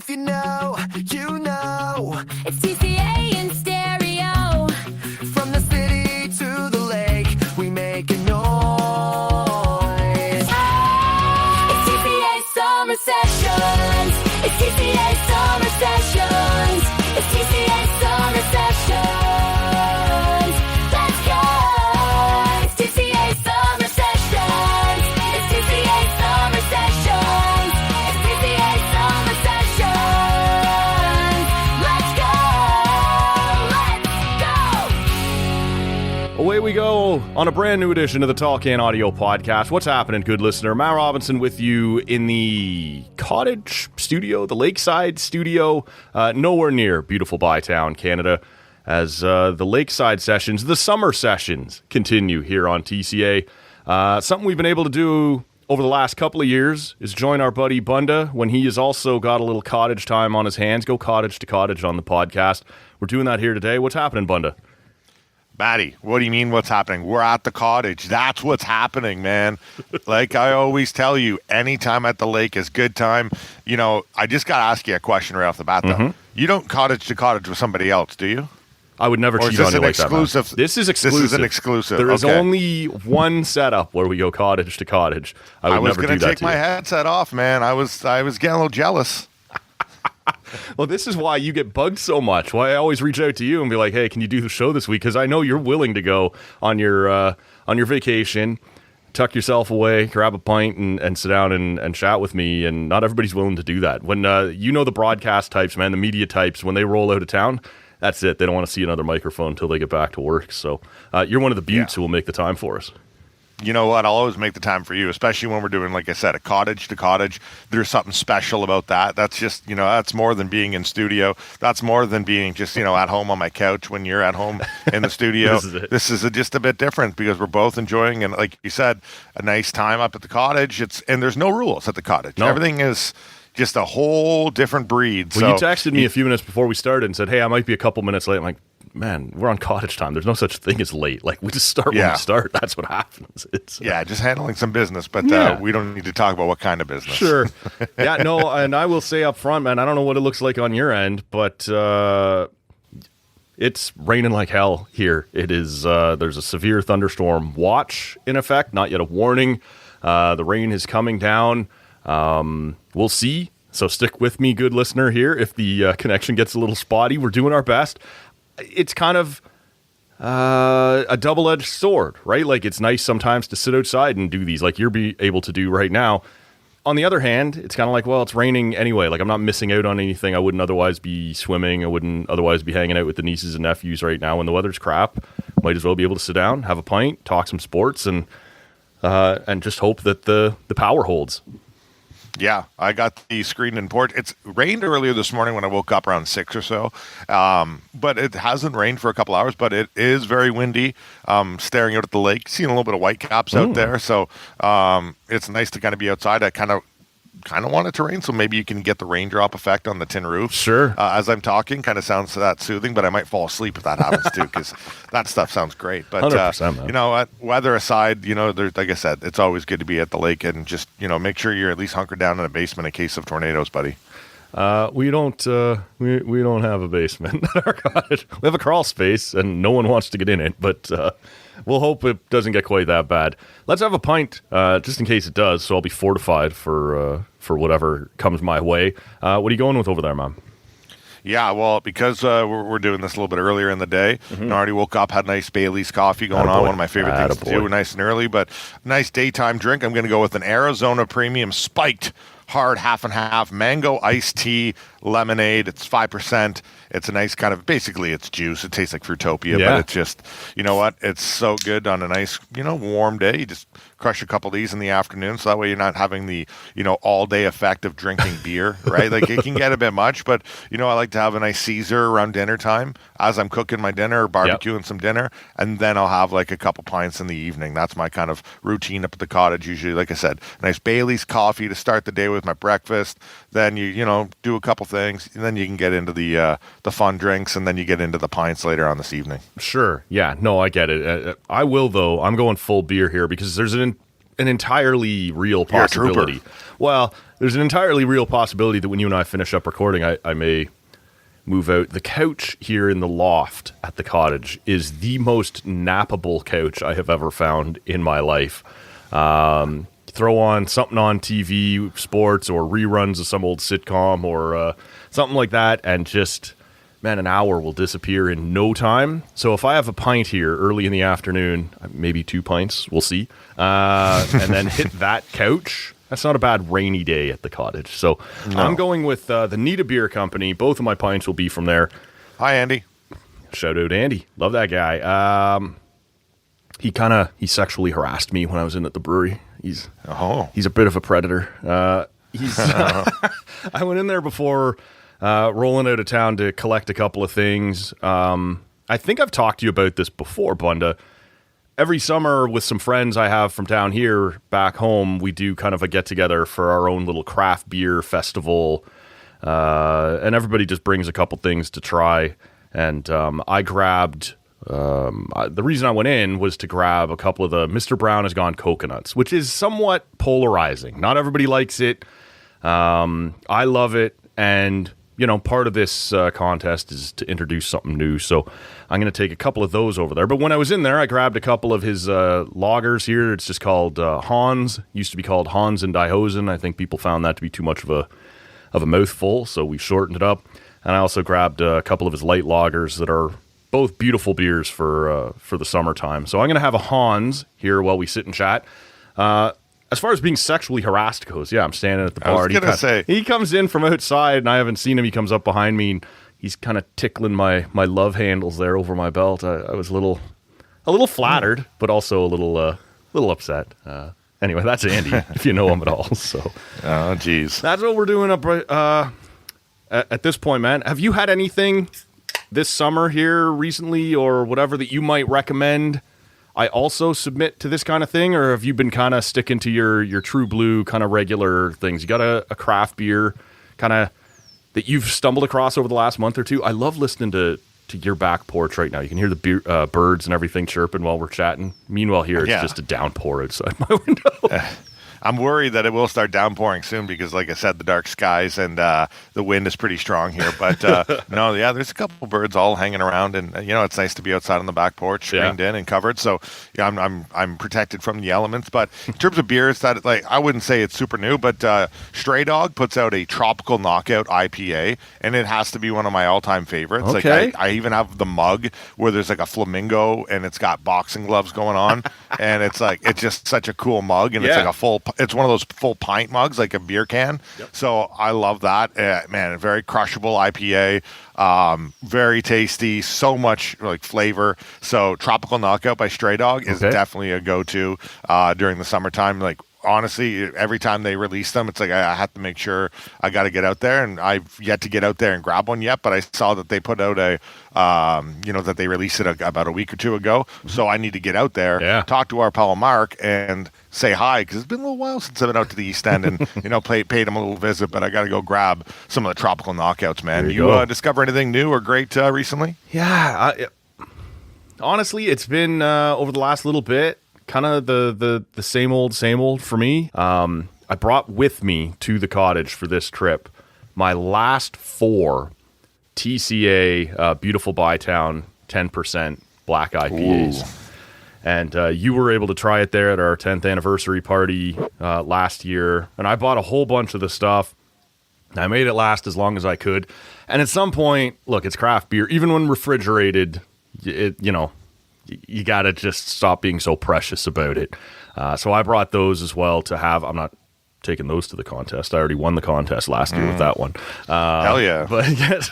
If you know, you know. It's TCA in stereo. From the city to the lake, we make a noise. It's TCA summer sessions. It's TCA summer sessions. It's TCA summer sessions. Let's go. It's TCA summer sessions. It's TCA summer sessions. It's TCA summer sessions. Let's go. Let's go. Away we go on a brand new edition of the Tall Can Audio Podcast. What's happening, good listener? Matt Robinson with you in the cottage studio, the lakeside studio, nowhere near beautiful Bytown, Canada, as the lakeside sessions, the summer sessions, continue here on TCA. Something we've been able to do over the last couple of years is join our buddy Bunda when he has also got a little cottage time on his hands. Go cottage to cottage on the podcast. We're doing that here today. What's happening, Bunda? Matty, what do you mean what's happening? We're at the cottage. That's what's happening, man. Like I always tell you, anytime at the lake is good time. You know, I just got to ask you a question right off the bat, though. Mm-hmm. You don't cottage to cottage with somebody else, do you? I would never Or cheat is this on you an like that, man. exclusive? This is exclusive. This is an exclusive. There is Okay. only one setup where we go cottage to cottage. I would was never going do to that take to my you. headset off, man. I was getting a little jealous. Well, this is why you get bugged so much. Why I always reach out to you and be like, "Hey, can you do the show this week?" Because I know you're willing to go on your vacation, tuck yourself away, grab a pint, and sit down and chat with me. And not everybody's willing to do that. When the broadcast types, man, the media types, when they roll out of town, that's it. They don't want to see another microphone until they get back to work. So you're one of the buttes who will make the time for us. You know what? I'll always make the time for you, especially when we're doing, like I said, a cottage to cottage. There's something special about that. That's just, that's more than being in studio. That's more than being just, at home on my couch when you're at home in the studio. This is just a bit different because we're both enjoying, and like you said, a nice time up at the cottage. And there's no rules at the cottage. No. Everything is just a whole different breed. Well, so, you texted me a few minutes before we started and said, "Hey, I might be a couple minutes late." I'm like, man, we're on cottage time. There's no such thing as late. Like, we just start when we start. That's what happens. It's just handling some business, but we don't need to talk about what kind of business. Sure. Yeah, no, and I will say up front, man, I don't know what it looks like on your end, but it's raining like hell here. It is, there's a severe thunderstorm watch in effect, not yet a warning. The rain is coming down. We'll see. So stick with me, good listener, here. If the connection gets a little spotty, we're doing our best. It's kind of a double-edged sword, right? Like, it's nice sometimes to sit outside and do these like you're able to do right now. On the other hand, it's kind of like, well, it's raining anyway. Like, I'm not missing out on anything. I wouldn't otherwise be swimming. I wouldn't otherwise be hanging out with the nieces and nephews right now when the weather's crap. Might as well be able to sit down, have a pint, talk some sports, and just hope that the power holds. Yeah, I got the screen in port. It's rained earlier this morning when I woke up around 6 or so, but it hasn't rained for a couple hours, but it is very windy. Staring out at the lake, seeing a little bit of whitecaps out there, so it's nice to kind of be outside. I kind of want it to rain, so maybe you can get the raindrop effect on the tin roof. Sure. As I'm talking, kind of sounds that soothing, but I might fall asleep if that happens too, because that stuff sounds great. But 100%, man. you know what? Weather aside, there's, like I said, it's always good to be at the lake and just make sure you're at least hunkered down in a basement in case of tornadoes, buddy. We don't have a basement at our cottage. We have a crawl space, and no one wants to get in it. But we'll hope it doesn't get quite that bad. Let's have a pint, just in case it does. So I'll be fortified for whatever comes my way. What are you going with over there, Mom? Yeah, well, because we're doing this a little bit earlier in the day, I already woke up, had a nice Bailey's coffee going on, one of my favorite things to do, nice and early, but nice daytime drink. I'm going to go with an Arizona Premium Spiked Hard Half and Half Mango Iced Tea Lemonade. It's 5%. It's a nice kind of, basically it's juice. It tastes like Fruitopia, but it's just, you know what? It's so good on a nice, warm day. You just crush a couple of these in the afternoon, so that way you're not having the, all-day effect of drinking beer, right? Like, it can get a bit much, but, I like to have a nice Caesar around dinner time as I'm cooking my dinner or barbecuing some dinner, and then I'll have, like, a couple pints in the evening. That's my kind of routine up at the cottage usually. Like I said, nice Bailey's coffee to start the day with my breakfast, then you do a couple things, and then you can get into the fun drinks, and then you get into the pints later on this evening. Sure. Yeah. No, I get it. I will, though. I'm going full beer here because there's an an entirely real You're a trooper. possibility. Well, there's an entirely real possibility that when you and I finish up recording, I may move out. The couch here in the loft at the cottage is the most nappable couch I have ever found in my life. Throw on something on TV, sports, or reruns of some old sitcom or something like that, and just, man, an hour will disappear in no time. So if I have a pint here early in the afternoon, maybe 2 pints, we'll see, and then hit that couch, that's not a bad rainy day at the cottage. So I'm going with the Nita Beer Company. Both of my pints will be from there. Hi, Andy. Shout out Andy. Love that guy. He sexually harassed me when I was in at the brewery. He's a bit of a predator. I went in there before rolling out of town to collect a couple of things. I think I've talked to you about this before, Bunda. Every summer with some friends I have from down here back home, we do kind of a get-together for our own little craft beer festival. And everybody just brings a couple things to try. And I grabbed... the reason I went in was to grab a couple of the Mr. Brown Has Gone coconuts, which is somewhat polarizing. Not everybody likes it. I love it. And, part of this contest is to introduce something new. So I'm going to take a couple of those over there. But when I was in there, I grabbed a couple of his lagers here. It's just called Hans. Used to be called Hans and Diehosen. I think people found that to be too much of a mouthful, so we shortened it up. And I also grabbed a couple of his light lagers that are both beautiful beers for the summertime. So I'm going to have a Hans here while we sit and chat. As far as being sexually harassed goes, yeah, I'm standing at the bar. I was going to say. He comes in from outside, and I haven't seen him. He comes up behind me, and he's kind of tickling my love handles there over my belt. I was a little flattered, but also a little upset. Anyway, that's Andy, if you know him at all. So, oh, geez. That's what we're doing up at this point, man. Have you had anything this summer here recently or whatever that you might recommend I also submit to this kind of thing, or have you been kind of sticking to your true blue kind of regular things? You got a craft beer kind of that you've stumbled across over the last month or two? I love listening to your back porch right now. You can hear the birds and everything chirping while we're chatting. Meanwhile, here it's just a downpour outside my window. I'm worried that it will start downpouring soon because, like I said, the dark skies and the wind is pretty strong here. But no, yeah, there's a couple birds all hanging around, and it's nice to be outside on the back porch, screened in and covered. So yeah, I'm protected from the elements. But in terms of beers, that I wouldn't say it's super new, but Stray Dog puts out a Tropical Knockout IPA, and it has to be one of my all-time favorites. Okay. Like I even have the mug where there's like a flamingo and it's got boxing gloves going on, and it's just such a cool mug, and it's like it's one of those full pint mugs, like a beer can. Yep. So I love that. Man, a very crushable IPA. Very tasty, so much flavor. So Tropical Knockout by Stray Dog is definitely a go-to during the summertime. Honestly, every time they release them, it's I have to make sure I got to get out there, and I've yet to get out there and grab one yet, but I saw that they put out that they released it about a week or two ago, so I need to get out there, talk to our pal Mark, and say hi, because it's been a little while since I've been out to the East End and, paid him a little visit, but I got to go grab some of the Tropical Knockouts, man. You discover anything new or great recently? Yeah, honestly, it's been over the last little bit, kind of the same old for me. I brought with me to the cottage for this trip my last 4 TCA Beautiful Bytown 10% black IPAs. Ooh. And you were able to try it there at our 10th anniversary party last year. And I bought a whole bunch of the stuff. I made it last as long as I could. And at some point, look, it's craft beer. Even when refrigerated, you got to just stop being so precious about it. So I brought those as well to have. I'm not taking those to the contest. I already won the contest last year with that one. Hell yeah. But yes,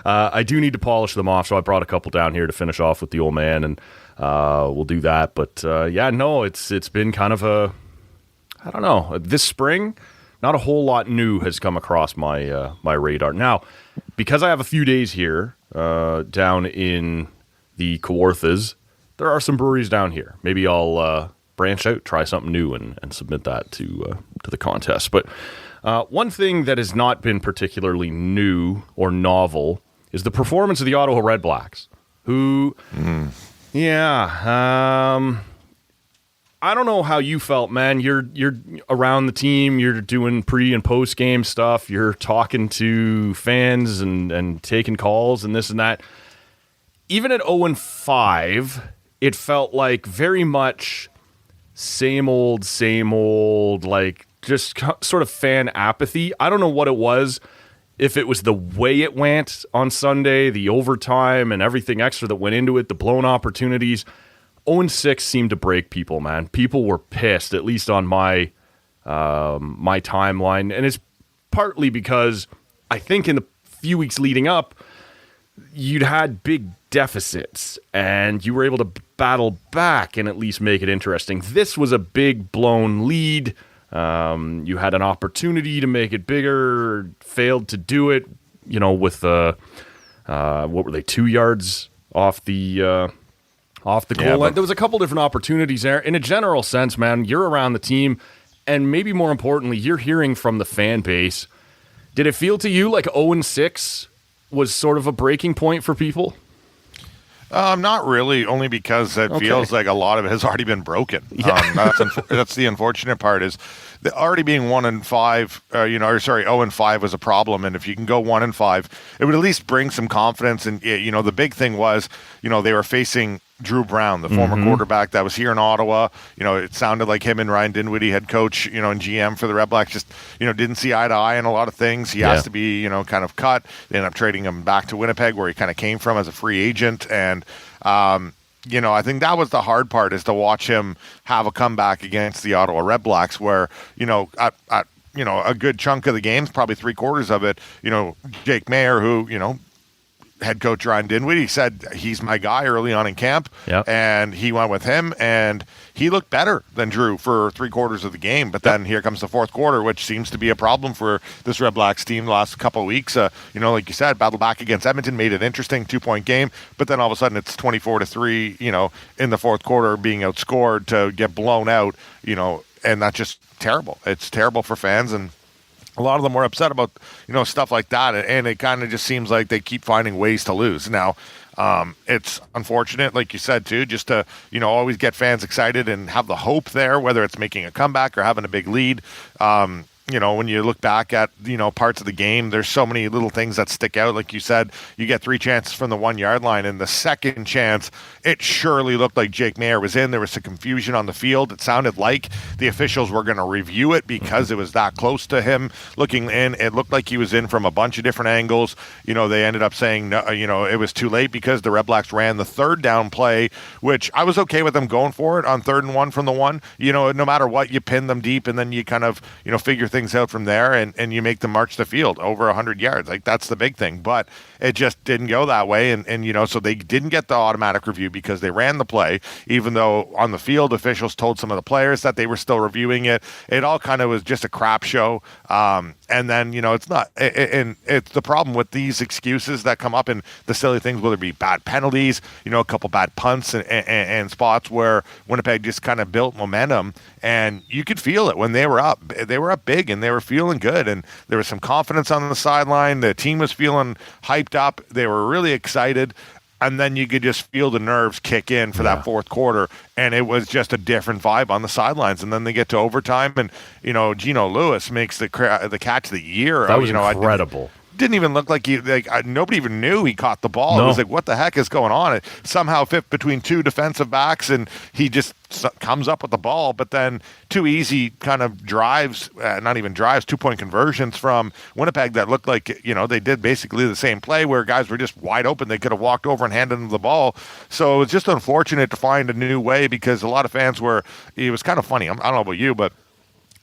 I do need to polish them off. So I brought a couple down here to finish off with the old man, and we'll do that. But it's been kind of I don't know. This spring, not a whole lot new has come across my my radar. Now, because I have a few days here down in the Kawarthas, there are some breweries down here. Maybe I'll branch out, try something new, and submit that to the contest. But one thing that has not been particularly new or novel is the performance of the Ottawa REDBLACKS, who, I don't know how you felt, man. You're around the team. You're doing pre and post game stuff. You're talking to fans and taking calls and this and that. Even at 0-5, it felt like very much same old, like just sort of fan apathy. I don't know what it was. If it was the way it went on Sunday, the overtime and everything extra that went into it, the blown opportunities. 0-6 seemed to break people, man. People were pissed, at least on my my timeline. And it's partly because I think in the few weeks leading up, you'd had big deficits and you were able to battle back and at least make it interesting. This was a big blown lead. You had an opportunity to make it bigger, failed to do it, with the, what were they, 2 yards off the goal line. There was a couple different opportunities there. In a general sense, man, you're around the team, and maybe more importantly, you're hearing from the fan base. Did it feel to you like 0-6 was sort of a breaking point for people? Not really, only because it feels like a lot of it has already been broken. Yeah. That's the unfortunate part is already being 1-5, 0-5 was a problem. And if you can go 1-5, it would at least bring some confidence. And, the big thing was, they were facing Drew Brown, the former quarterback that was here in Ottawa. It sounded like him and Ryan Dinwiddie, head coach, and GM for the Red Blacks, just, didn't see eye to eye on a lot of things. He has to be, kind of cut. They ended up trading him back to Winnipeg, where he kind of came from as a free agent. And, I think that was the hard part, is to watch him have a comeback against the Ottawa REDBLACKS, where, at a good chunk of the games, probably 3/4 of it, Jake Mayer, who, head coach Ryan Dinwiddie said he's my guy early on in camp, and he went with him, and he looked better than Drew for 3/4 of the game. But then here comes the fourth quarter, which seems to be a problem for this REDBLACKS team the last couple of weeks. Like you said, battle back against Edmonton, made it interesting, 2-point game, but then all of a sudden it's 24-3, in the fourth quarter, being outscored to get blown out, and that's just terrible. It's terrible for fans, and a lot of them were upset about, stuff like that. And it kind of just seems like they keep finding ways to lose. Now, it's unfortunate, like you said, too, just to, always get fans excited and have the hope there, whether it's making a comeback or having a big lead. When you look back at, parts of the game, there's so many little things that stick out. Like you said, you get 3 chances from the 1 yard line, and the second chance, it surely looked like Jake Mayer was in. There was some confusion on the field. It sounded like the officials were going to review it because it was that close to him looking in. It looked like he was in from a bunch of different angles. They ended up saying, no, it was too late because the REDBLACKS ran the third down play, which I was okay with them going for it on 3rd and 1 from the 1. No matter what, you pin them deep, and then you kind of, figure things out from there, and you make them march the field over 100 yards. Like, that's the big thing. But it just didn't go that way, and so they didn't get the automatic review because they ran the play, even though on the field officials told some of the players that they were still reviewing it. It all kind of was just a crap show. And then, it's not, and it's the problem with these excuses that come up in the silly things, whether it be bad penalties, a couple bad punts and spots where Winnipeg just kind of built momentum, and you could feel it when they were up. They were up big, and they were feeling good, and there was some confidence on the sideline. The team was feeling hyped up. They were really excited. And then you could just feel the nerves kick in for that fourth quarter, and it was just a different vibe on the sidelines. And then they get to overtime, and Geno Lewis makes the catch of the year. That was incredible. Didn't even look like nobody even knew he caught the ball. No. It was like, what the heck is going on? It somehow fit between 2 defensive backs, and he just comes up with the ball. But then 2 easy kind of drives, not even drives, 2-point conversions from Winnipeg that looked like, they did basically the same play where guys were just wide open. They could have walked over and handed them the ball. So it was just unfortunate to find a new way, because a lot of fans it was kind of funny. I don't know about you, but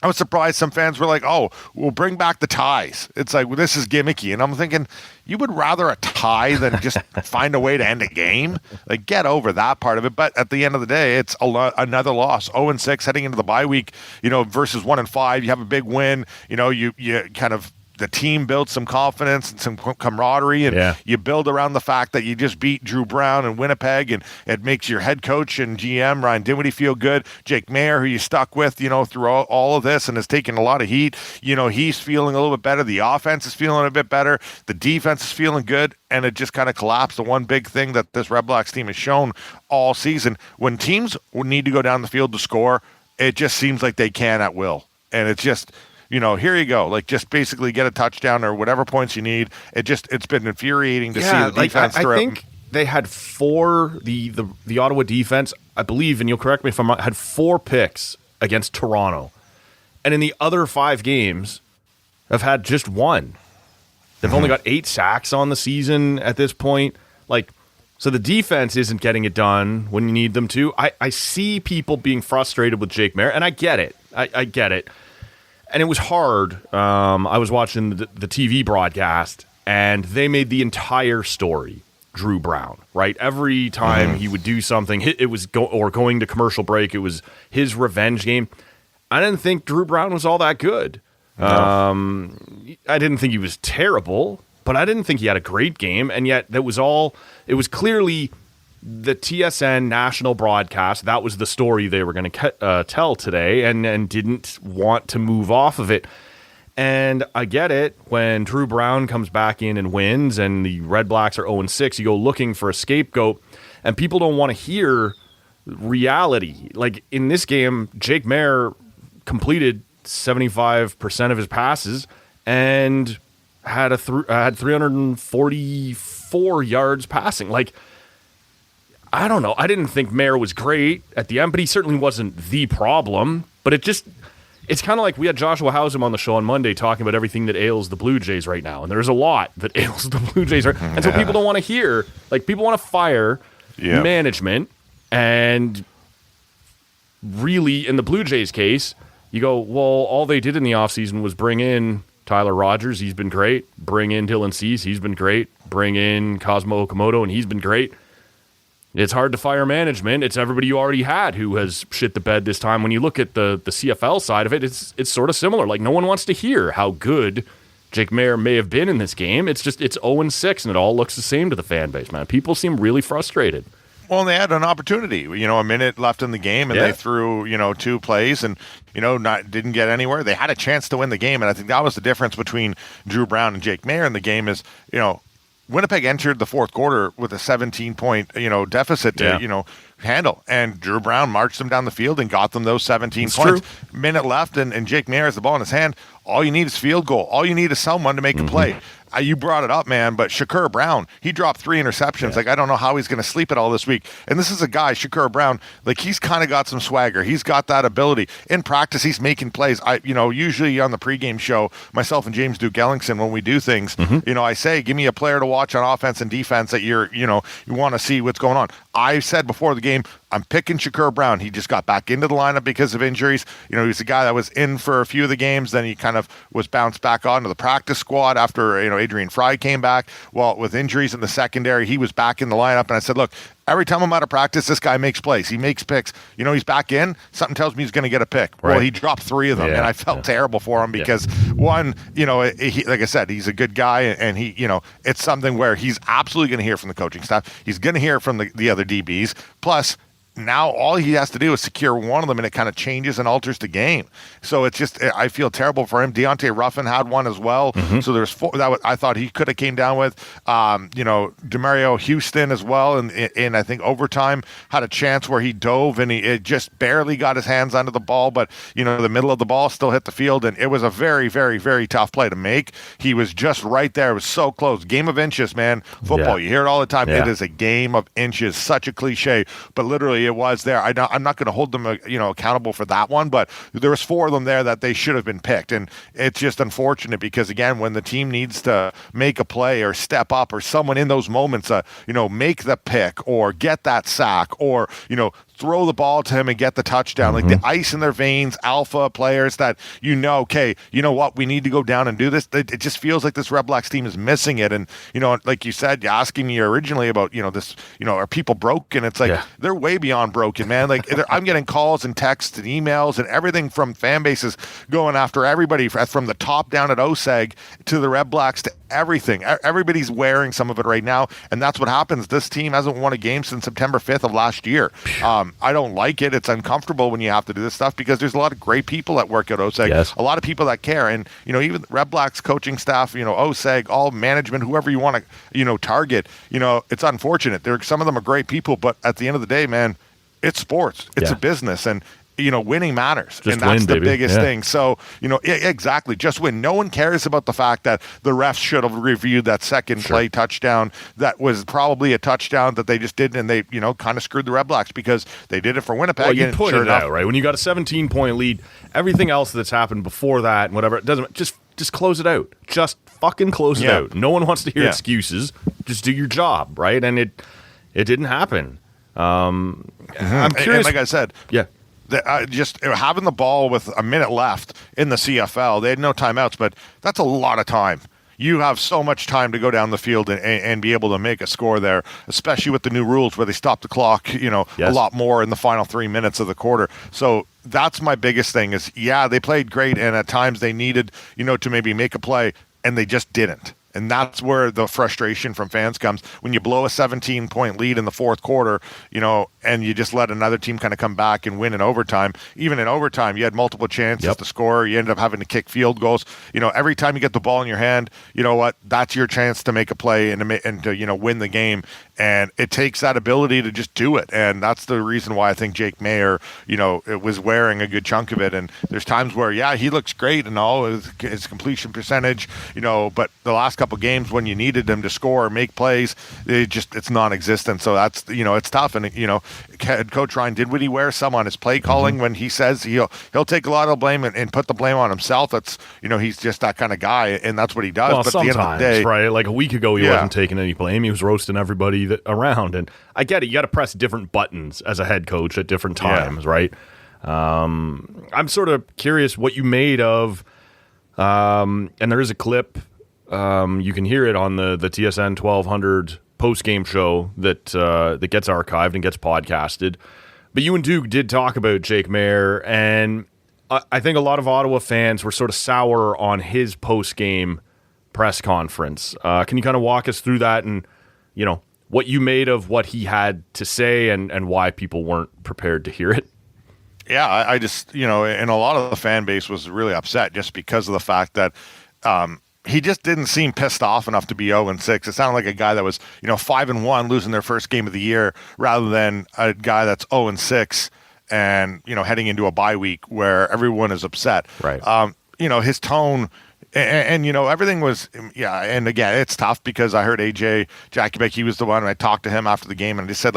I was surprised some fans were like, oh, we'll bring back the ties. It's like, well, this is gimmicky. And I'm thinking, you would rather a tie than just find a way to end a game? Like, get over that part of it. But at the end of the day, it's another loss. 0-6 heading into the bye week, versus 1-5. You have a big win. You kind of the team builds some confidence and some camaraderie, and you build around the fact that you just beat Drew Brown in Winnipeg, and it makes your head coach and GM, Ryan Dinwiddie, feel good. Jake Mayer, who you stuck with, through all of this and has taken a lot of heat, he's feeling a little bit better. The offense is feeling a bit better. The defense is feeling good, and it just kind of collapsed. The one big thing that this Red Blacks team has shown all season, when teams need to go down the field to score, it just seems like they can at will. And it's just, here you go. Like, just basically get a touchdown or whatever points you need. It's been infuriating to see the defense. I think they had the Ottawa defense, I believe, and you'll correct me if I'm wrong, had 4 picks against Toronto. And in the other 5 games, have had just 1. They've only got 8 sacks on the season at this point. So the defense isn't getting it done when you need them to. I see people being frustrated with Jake Mayer, and I get it. I get it. And it was hard. I was watching the TV broadcast, and they made the entire story Drew Brown, right? Every time he would do something, it was going to commercial break, it was his revenge game. I didn't think Drew Brown was all that good. No. I didn't think he was terrible, but I didn't think he had a great game, and yet it was clearly the TSN national broadcast. That was the story they were going to tell today, and didn't want to move off of it. And I get it, when Drew Brown comes back in and wins, and the Red Blacks are 0-6, you go looking for a scapegoat, and people don't want to hear reality. Like, in this game, Jake Mayer completed 75% of his passes and had 344 yards passing. Like, I don't know. I didn't think Mayer was great at the end, but he certainly wasn't the problem. But it's kind of like we had Joshua Hausum on the show on Monday talking about everything that ails the Blue Jays right now. And there's a lot that ails the Blue Jays. And so people don't want to hear, people want to fire management. And really, in the Blue Jays case, you go, well, all they did in the offseason was bring in Tyler Rogers, he's been great. Bring in Dylan Cease, he's been great. Bring in Cosmo Okamoto, and he's been great. It's hard to fire management. It's everybody you already had who has shit the bed this time. When you look at the CFL side of it, it's sort of similar. Like, no one wants to hear how good Jake Mayer may have been in this game. It's 0-6, and it all looks the same to the fan base, man. People seem really frustrated. Well, and they had an opportunity, a minute left in the game, and they threw, 2 plays and, didn't get anywhere. They had a chance to win the game, and I think that was the difference between Drew Brown and Jake Mayer in the game is, Winnipeg entered the fourth quarter with a 17-point, deficit to, handle. And Drew Brown marched them down the field and got them those 17 points. True. Minute left, and Jake Mayer has the ball in his hand. All you need is field goal. All you need is someone to make a play. You brought it up, man, but Shakur Brown, he dropped 3 interceptions. I don't know how he's going to sleep it all this week. And this is a guy, Shakur Brown, he's kind of got some swagger. He's got that ability. In practice, he's making plays. Usually on the pregame show, myself and James Duke Ellingson, when we do things, I say, give me a player to watch on offense and defense that you want to see what's going on. I said before the game, I'm picking Shakur Brown. He just got back into the lineup because of injuries. He's a guy that was in for a few of the games. Then he kind of was bounced back onto the practice squad after, Adrian Fry came back. Well, with injuries in the secondary, he was back in the lineup. And I said, look, every time I'm out of practice, this guy makes plays. He makes picks. He's back in. Something tells me he's going to get a pick. Right. Well, he dropped 3 of them, and I felt terrible for him because, one, like I said, he's a good guy, and he, it's something where he's absolutely going to hear from the coaching staff. He's going to hear from the other DBs. Plus, now all he has to do is secure one of them, and it kind of changes and alters the game. So it's just, I feel terrible for him. Deontay Ruffin had one as well. So there's 4 that I thought he could have came down with. Demario Houston as well, in I think overtime, had a chance where he dove and it just barely got his hands onto the ball, but the middle of the ball still hit the field, and it was a very, very, very tough play to make. He was just right there. It was so close. Game of inches, man. Football, you hear it all the time. It is a game of inches. Such a cliche, but literally it was there. I'm not going to hold them, accountable for that one, but there was 4 of them there that they should have been picked, and it's just unfortunate because, again, when the team needs to make a play or step up, or someone in those moments, make the pick or get that sack or throw the ball to him and get the touchdown. Like the ice in their veins, alpha players that okay, you know what, we need to go down and do this. It just feels like this Red Blacks team is missing it. And, like you said, you asking me originally about, this, are people broken? It's like, they're way beyond broken, man. Like I'm getting calls and texts and emails and everything from fan bases going after everybody from the top down at OSEG to the Red Blacks to everything. Everybody's wearing some of it right now. And that's what happens. This team hasn't won a game since September 5th of last year. I don't like it. It's uncomfortable when you have to do this stuff because there's a lot of great people that work at OSEG, a lot of people that care. And, even Red Blacks coaching staff, OSEG, all management, whoever you want to, target, it's unfortunate. Some of them are great people, but at the end of the day, man, it's sports. It's a business. And, winning matters. Just and that's win, the baby. biggest thing. So, exactly. Just win. No one cares about the fact that the refs should have reviewed that second play touchdown. That was probably a touchdown that they just did, and they, kind of screwed the Red Blacks because they did it for Winnipeg. Well, you put it out, right? When you got a 17-point lead, everything else that's happened before that and whatever, it doesn't just close it out. Just fucking close it out. No one wants to hear excuses. Just do your job, right? And it didn't happen. I'm curious. And like I said, just having the ball with a minute left in the CFL, they had no timeouts, but that's a lot of time. You have so much time to go down the field and be able to make a score there, especially with the new rules where they stop the clock, a lot more in the final 3 minutes of the quarter. So that's my biggest thing is, they played great, and at times they needed, to maybe make a play, and they just didn't. And that's where the frustration from fans comes when you blow a 17-point lead in the fourth quarter, and you just let another team kind of come back and win in overtime. Even in overtime, you had multiple chances to score. You ended up having to kick field goals. Every time you get the ball in your hand, you know what? That's your chance to make a play and to win the game. And it takes that ability to just do it. And that's the reason why I think Jake Mayer, it was wearing a good chunk of it. And there's times where, he looks great and all his completion percentage, but the last couple games when you needed him to score or make plays, it's non-existent. So that's, it's tough. And, Coach Ryan, did he wear some on his play calling when he says he'll take a lot of blame and put the blame on himself? That's, he's just that kind of guy, and that's what he does. Well, but sometimes, at the end of the day, right? Like a week ago, he wasn't taking any blame. He was roasting everybody around. And I get it. You got to press different buttons as a head coach at different times, right? I'm sort of curious what you made of, and there is a clip. You can hear it on the TSN 1200 post-game show that gets archived and gets podcasted. But you and Duke did talk about Jake Mayer, and I think a lot of Ottawa fans were sort of sour on his post-game press conference. Can you kind of walk us through that and, what you made of what he had to say and why people weren't prepared to hear it? Yeah, I just, and a lot of the fan base was really upset just because of the fact that he just didn't seem pissed off enough to be 0-6. It sounded like a guy that was, 5-1, losing their first game of the year, rather than a guy that's 0-6 and, heading into a bye week where everyone is upset. Right. His tone and everything was, and again, it's tough because I heard AJ Jakubek, he was the one, and I talked to him after the game, and I just said,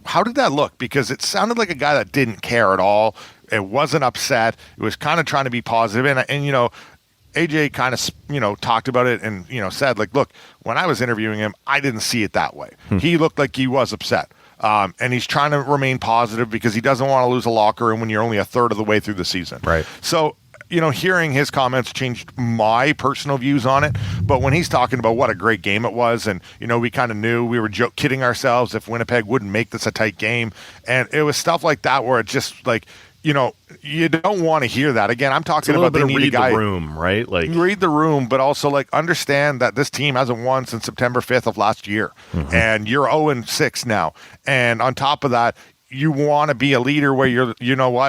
how did that look? Because it sounded like a guy that didn't care at all. It wasn't upset. It was kind of trying to be positive. And AJ kind of, talked about it and, said, look, when I was interviewing him, I didn't see it that way. He looked like he was upset. And he's trying to remain positive because he doesn't want to lose a locker room when you're only a third of the way through the season. Right. So, hearing his comments changed my personal views on it. But when he's talking about what a great game it was, and, we kind of knew we were kidding ourselves if Winnipeg wouldn't make this a tight game. And it was stuff like that where it's just like, you don't want to hear that. Again, I'm talking about they need a guy. Read the room, right? Read the room, but also understand that this team hasn't won since September 5th of last year. And you're 0-6 now. And on top of that, you want to be a leader where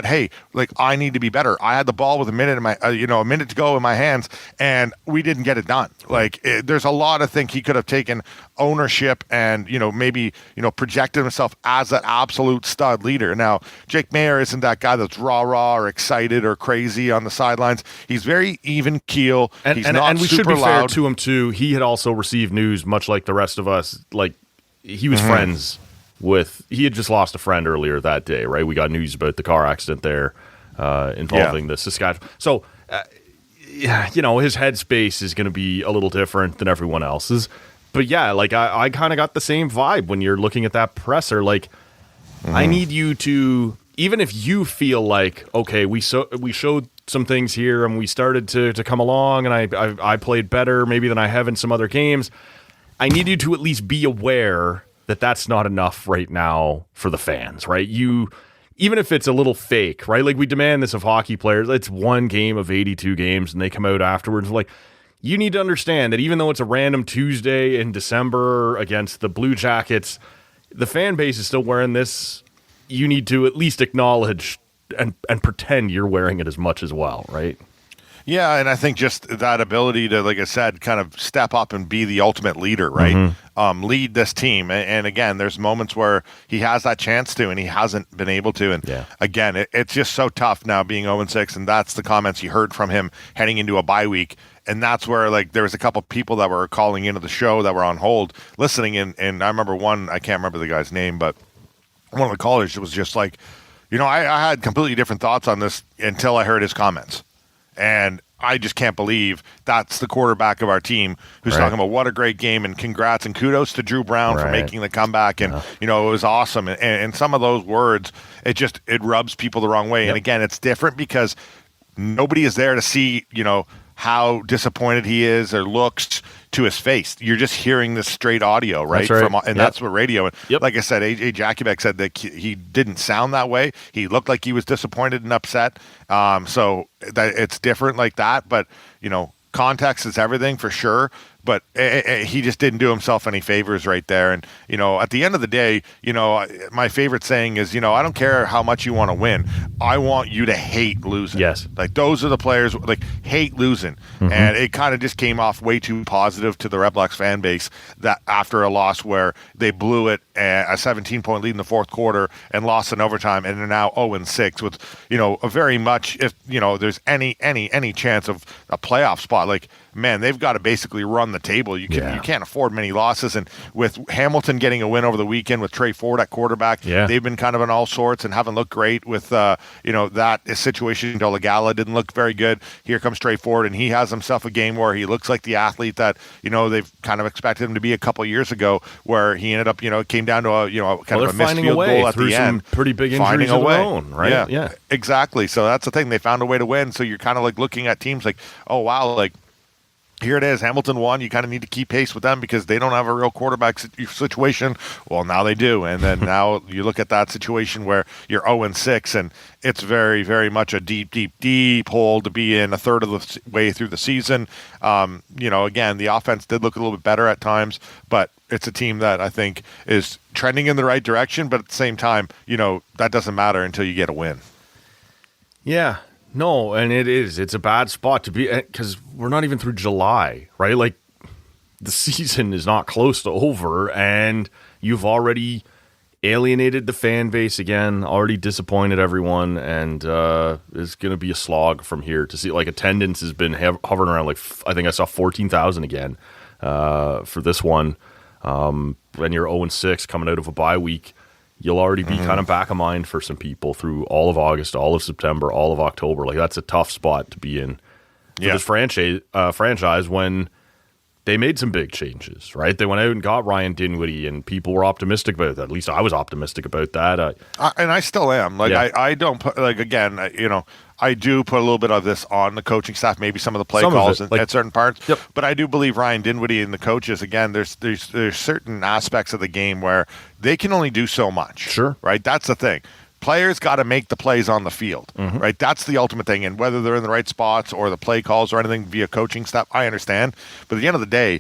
hey, I need to be better. I had the ball with a minute in my, a minute to go in my hands, and we didn't get it done. There's a lot of things he could have taken ownership and, maybe, projected himself as that absolute stud leader. Now, Jake Mayer isn't that guy that's rah-rah or excited or crazy on the sidelines. He's very even keel. He's not we super should be loud. fair to him, too. He had also received news, much like the rest of us. He was friends he had just lost a friend earlier that day, right? We got news about the car accident there involving the Saskatchewan. So, his headspace is going to be a little different than everyone else's. But yeah, I kind of got the same vibe when you're looking at that presser. I need you to, even if you feel like, okay, we showed some things here and we started to come along and I played better maybe than I have in some other games, I need you to at least be aware that that's not enough right now for the fans, right? Even if it's a little fake, right? Like we demand this of hockey players. It's one game of 82 games and they come out afterwards. Like, you need to understand that even though it's a random Tuesday in December against the Blue Jackets, the fan base is still wearing this. You need to at least acknowledge and pretend you're wearing it as much as well, right? Yeah, and I think just that ability to, like I said, kind of step up and be the ultimate leader, right? Lead this team. And again, there's moments where he has that chance to, and he hasn't been able to. And again, it's just so tough now being 0-6, and that's the comments you heard from him heading into a bye week. And that's where, like, there was a couple people that were calling into the show that were on hold listening. And I remember one, I can't remember the guy's name, but one of the callers was just like, I had completely different thoughts on this until I heard his comments. And I just can't believe that's the quarterback of our team who's talking about what a great game, and congrats and kudos to Drew Brown for making the comeback. And, it was awesome. And some of those words, it rubs people the wrong way. And again, it's different because nobody is there to see, how disappointed he is or looks to his face. You're just hearing this straight audio, right? That's what radio. Like I said, AJ Jakubek said that he didn't sound that way. He looked like he was disappointed and upset. So that it's different like that. But, context is everything for sure. But he just didn't do himself any favors right there. And, at the end of the day, my favorite saying is, I don't care how much you want to win. I want you to hate losing. Yes. Like, those are the players, like, hate losing. And it kind of just came off way too positive to the Red Blacks fan base that after a loss where they blew it, a 17-point lead in the fourth quarter and lost in overtime, and they're now 0-6 with, a very much, if, there's any chance of a playoff spot, like, man, they've got to basically run the table. You can't afford many losses. And with Hamilton getting a win over the weekend with Trey Ford at quarterback, they've been kind of in all sorts and haven't looked great with that situation. Delegala didn't look very good. Here comes Trey Ford, and he has himself a game where he looks like the athlete that they've kind of expected him to be a couple years ago, where he ended up it came down to a kind of a missed field goal at the end. Pretty big injuries of their own, right? Yeah, exactly. So that's the thing. They found a way to win. So you're kind of like looking at teams like, oh wow, like, here it is. Hamilton won. You kind of need to keep pace with them because they don't have a real quarterback situation. Well, now they do. And then now you look at that situation where you're 0-6, and it's very, very much a deep, deep, deep hole to be in a third of the way through the season. Again, the offense did look a little bit better at times, but it's a team that I think is trending in the right direction. But at the same time, that doesn't matter until you get a win. Yeah. No, and it's a bad spot to be, because we're not even through July, right? Like, the season is not close to over, and you've already alienated the fan base again, already disappointed everyone, and it's going to be a slog from here to see. Like, attendance has been hovering around, like, I think I saw 14,000 again for this one. When you're 0-6 coming out of a bye week, you'll already be kind of back of mind for some people through all of August, all of September, all of October. Like, that's a tough spot to be in for this franchise when they made some big changes, right? They went out and got Ryan Dinwiddie, and people were optimistic about that. At least I was optimistic about that. And I still am. Like, I don't put, like, again, I do put a little bit of this on the coaching staff, maybe some of the play calls at certain parts. But I do believe Ryan Dinwiddie and the coaches, again, there's certain aspects of the game where they can only do so much. Sure. Right? That's the thing. Players got to make the plays on the field, right? That's the ultimate thing. And whether they're in the right spots or the play calls or anything via coaching staff, I understand. But at the end of the day,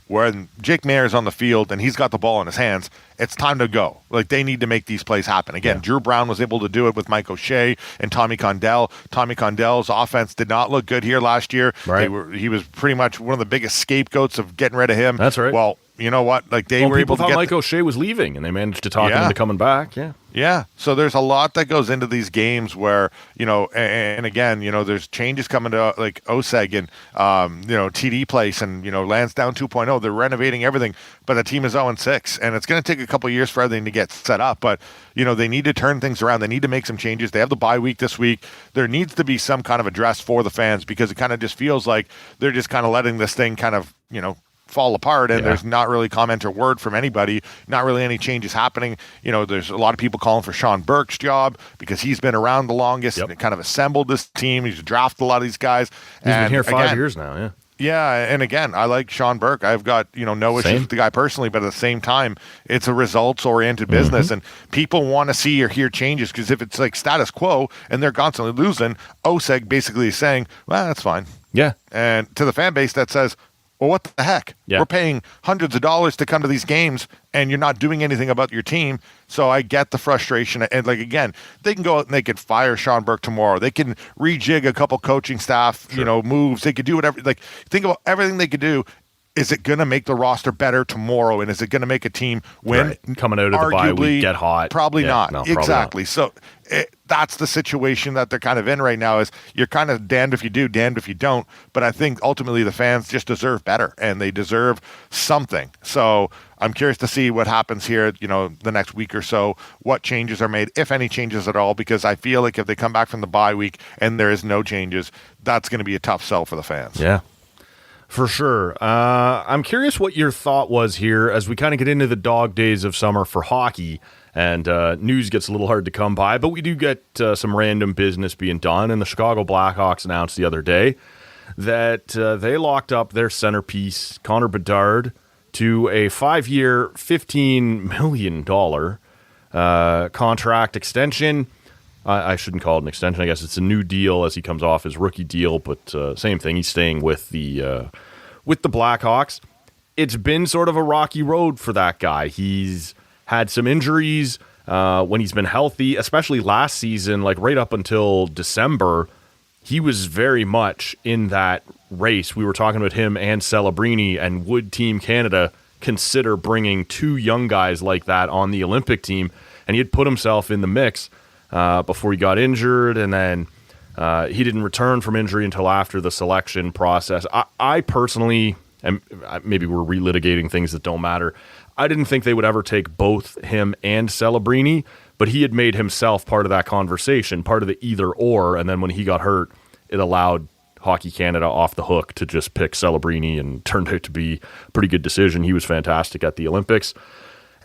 when Jake Maier's on the field and he's got the ball in his hands, it's time to go. Like, they need to make these plays happen. Again, Drew Brown was able to do it with Mike O'Shea and Tommy Condell. Tommy Condell's offense did not look good here last year. Right. He was pretty much one of the biggest scapegoats of getting rid of him. That's right. Well, you know what? Like, they were able to get... Mike O'Shea was leaving, and they managed to talk him into coming back. Yeah. So there's a lot that goes into these games where, and again, there's changes coming to, like, OSEG and, TD Place and, Lansdowne 2.0. They're renovating everything, but the team is 0-6, and it's going to take a couple of years for everything to get set up. But, they need to turn things around. They need to make some changes. They have the bye week this week. There needs to be some kind of address for the fans because it kind of just feels like they're just kind of letting this thing kind of, fall apart, and there's not really comment or word from anybody, not really any changes happening. There's a lot of people calling for Sean Burke's job because he's been around the longest and kind of assembled this team. He's drafted a lot of these guys. He's been here 5 years now, yeah. Yeah, and again, I like Sean Burke. I've got, no issues with the guy personally, but at the same time, it's a results-oriented business, and people want to see or hear changes, because if it's like status quo and they're constantly losing, OSEG basically is saying, well, that's fine. Yeah. And to the fan base that says, well, what the heck? Yeah. We're paying hundreds of dollars to come to these games, and you're not doing anything about your team. So I get the frustration. And again, they can go out and they could fire Sean Burke tomorrow. They can rejig a couple coaching staff, moves. They could do whatever. Think about everything they could do. Is it going to make the roster better tomorrow? And is it going to make a team win? Right. Coming out of the bye week, get hot. Probably not. No, probably exactly. Not. So that's the situation that they're kind of in right now, is you're kind of damned if you do, damned if you don't. But I think ultimately the fans just deserve better, and they deserve something. So I'm curious to see what happens here, the next week or so, what changes are made, if any changes at all, because I feel like if they come back from the bye week and there is no changes, that's going to be a tough sell for the fans. Yeah. For sure. I'm curious what your thought was here as we kind of get into the dog days of summer for hockey, and news gets a little hard to come by, but we do get some random business being done, and the Chicago Blackhawks announced the other day that they locked up their centerpiece, Connor Bedard, to a 5-year, $15 million contract extension. I shouldn't call it an extension. I guess it's a new deal as he comes off his rookie deal, but same thing. He's staying with the Blackhawks. It's been sort of a rocky road for that guy. He's had some injuries when he's been healthy, especially last season, like right up until December. He was very much in that race. We were talking about him and Celebrini, and would Team Canada consider bringing two young guys like that on the Olympic team? And he had put himself in the mix before he got injured, and then he didn't return from injury until after the selection process. I personally, and maybe we're relitigating things that don't matter, I didn't think they would ever take both him and Celebrini, but he had made himself part of that conversation, part of the either or, and then when he got hurt, it allowed Hockey Canada off the hook to just pick Celebrini, and turned out to be a pretty good decision. He was fantastic at the Olympics.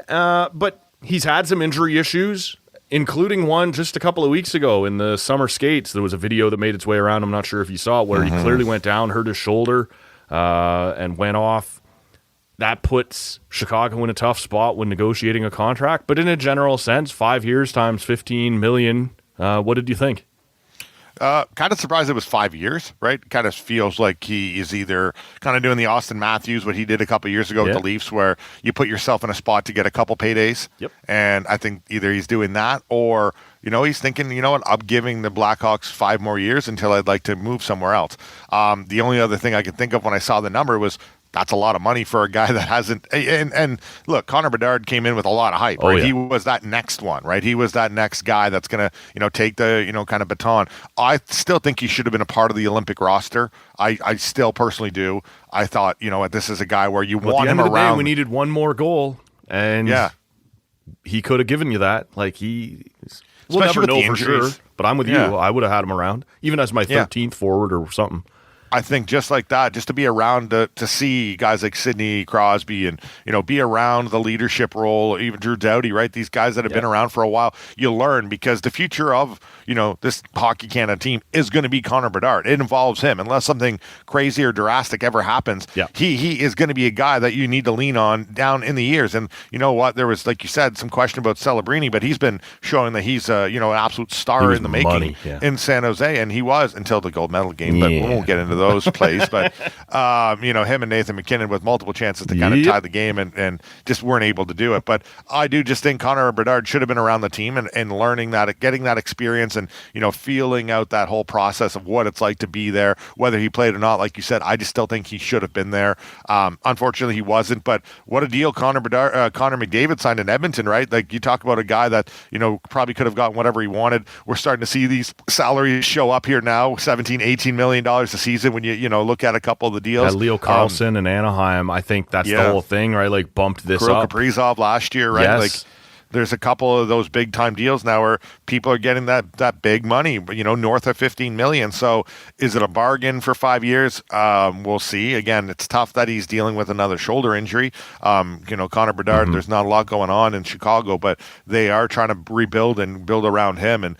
But he's had some injury issues, including one just a couple of weeks ago in the summer skates. There was a video that made its way around. I'm not sure if you saw it, where he clearly went down, hurt his shoulder, and went off. That puts Chicago in a tough spot when negotiating a contract. But in a general sense, 5 years times $15 million. What did you think? Kind of surprised it was 5 years, right? Kind of feels like he is either kind of doing the Austin Matthews, what he did a couple of years ago with the Leafs, where you put yourself in a spot to get a couple paydays. Yep. And I think either he's doing that, or, he's thinking, what, I'm giving the Blackhawks 5 more years until I'd like to move somewhere else. The only other thing I could think of when I saw the number was, that's a lot of money for a guy that hasn't. And look, Connor Bedard came in with a lot of hype, right? He was that next one, right? He was that next guy that's going to, take the, kind of baton. I still think he should have been a part of the Olympic roster. I still personally do. I thought, this is a guy where you want him around. At the end of the day, we needed one more goal, and he could have given you that. Like, we'll never know for sure, but I'm with you. I would have had him around, even as my 13th forward or something. I think just like that, just to be around to see guys like Sidney Crosby and, be around the leadership role, even Drew Doughty, right? These guys that have been around for a while, you learn, because the future of, this Hockey Canada team is going to be Connor Bedard. It involves him. Unless something crazy or drastic ever happens, he is going to be a guy that you need to lean on down in the years. And you know what? There was, like you said, some question about Celebrini, but he's been showing that he's, an absolute star in the making in San Jose, and he was until the gold medal game, but we won't get into those plays. But him and Nathan McKinnon with multiple chances to kind of tie the game, and just weren't able to do it. But I do just think Connor Bedard should have been around the team and learning that, getting that experience, and feeling out that whole process of what it's like to be there, whether he played or not. Like you said, I just still think he should have been there. Unfortunately, he wasn't. But what a deal Connor McDavid signed in Edmonton, right? Like, you talk about a guy that probably could have gotten whatever he wanted. We're starting to see these salaries show up here now, $17-18 million a season when you look at a couple of the deals. Leo Carlson in Anaheim, I think that's the whole thing, right? Like, bumped this Kirill up. Kaprizov last year, right? Yes. Like, there's a couple of those big time deals now where people are getting that big money, north of 15 million. So is it a bargain for 5 years? We'll see. Again, it's tough that he's dealing with another shoulder injury. Connor Bedard, there's not a lot going on in Chicago, but they are trying to rebuild and build around him. And,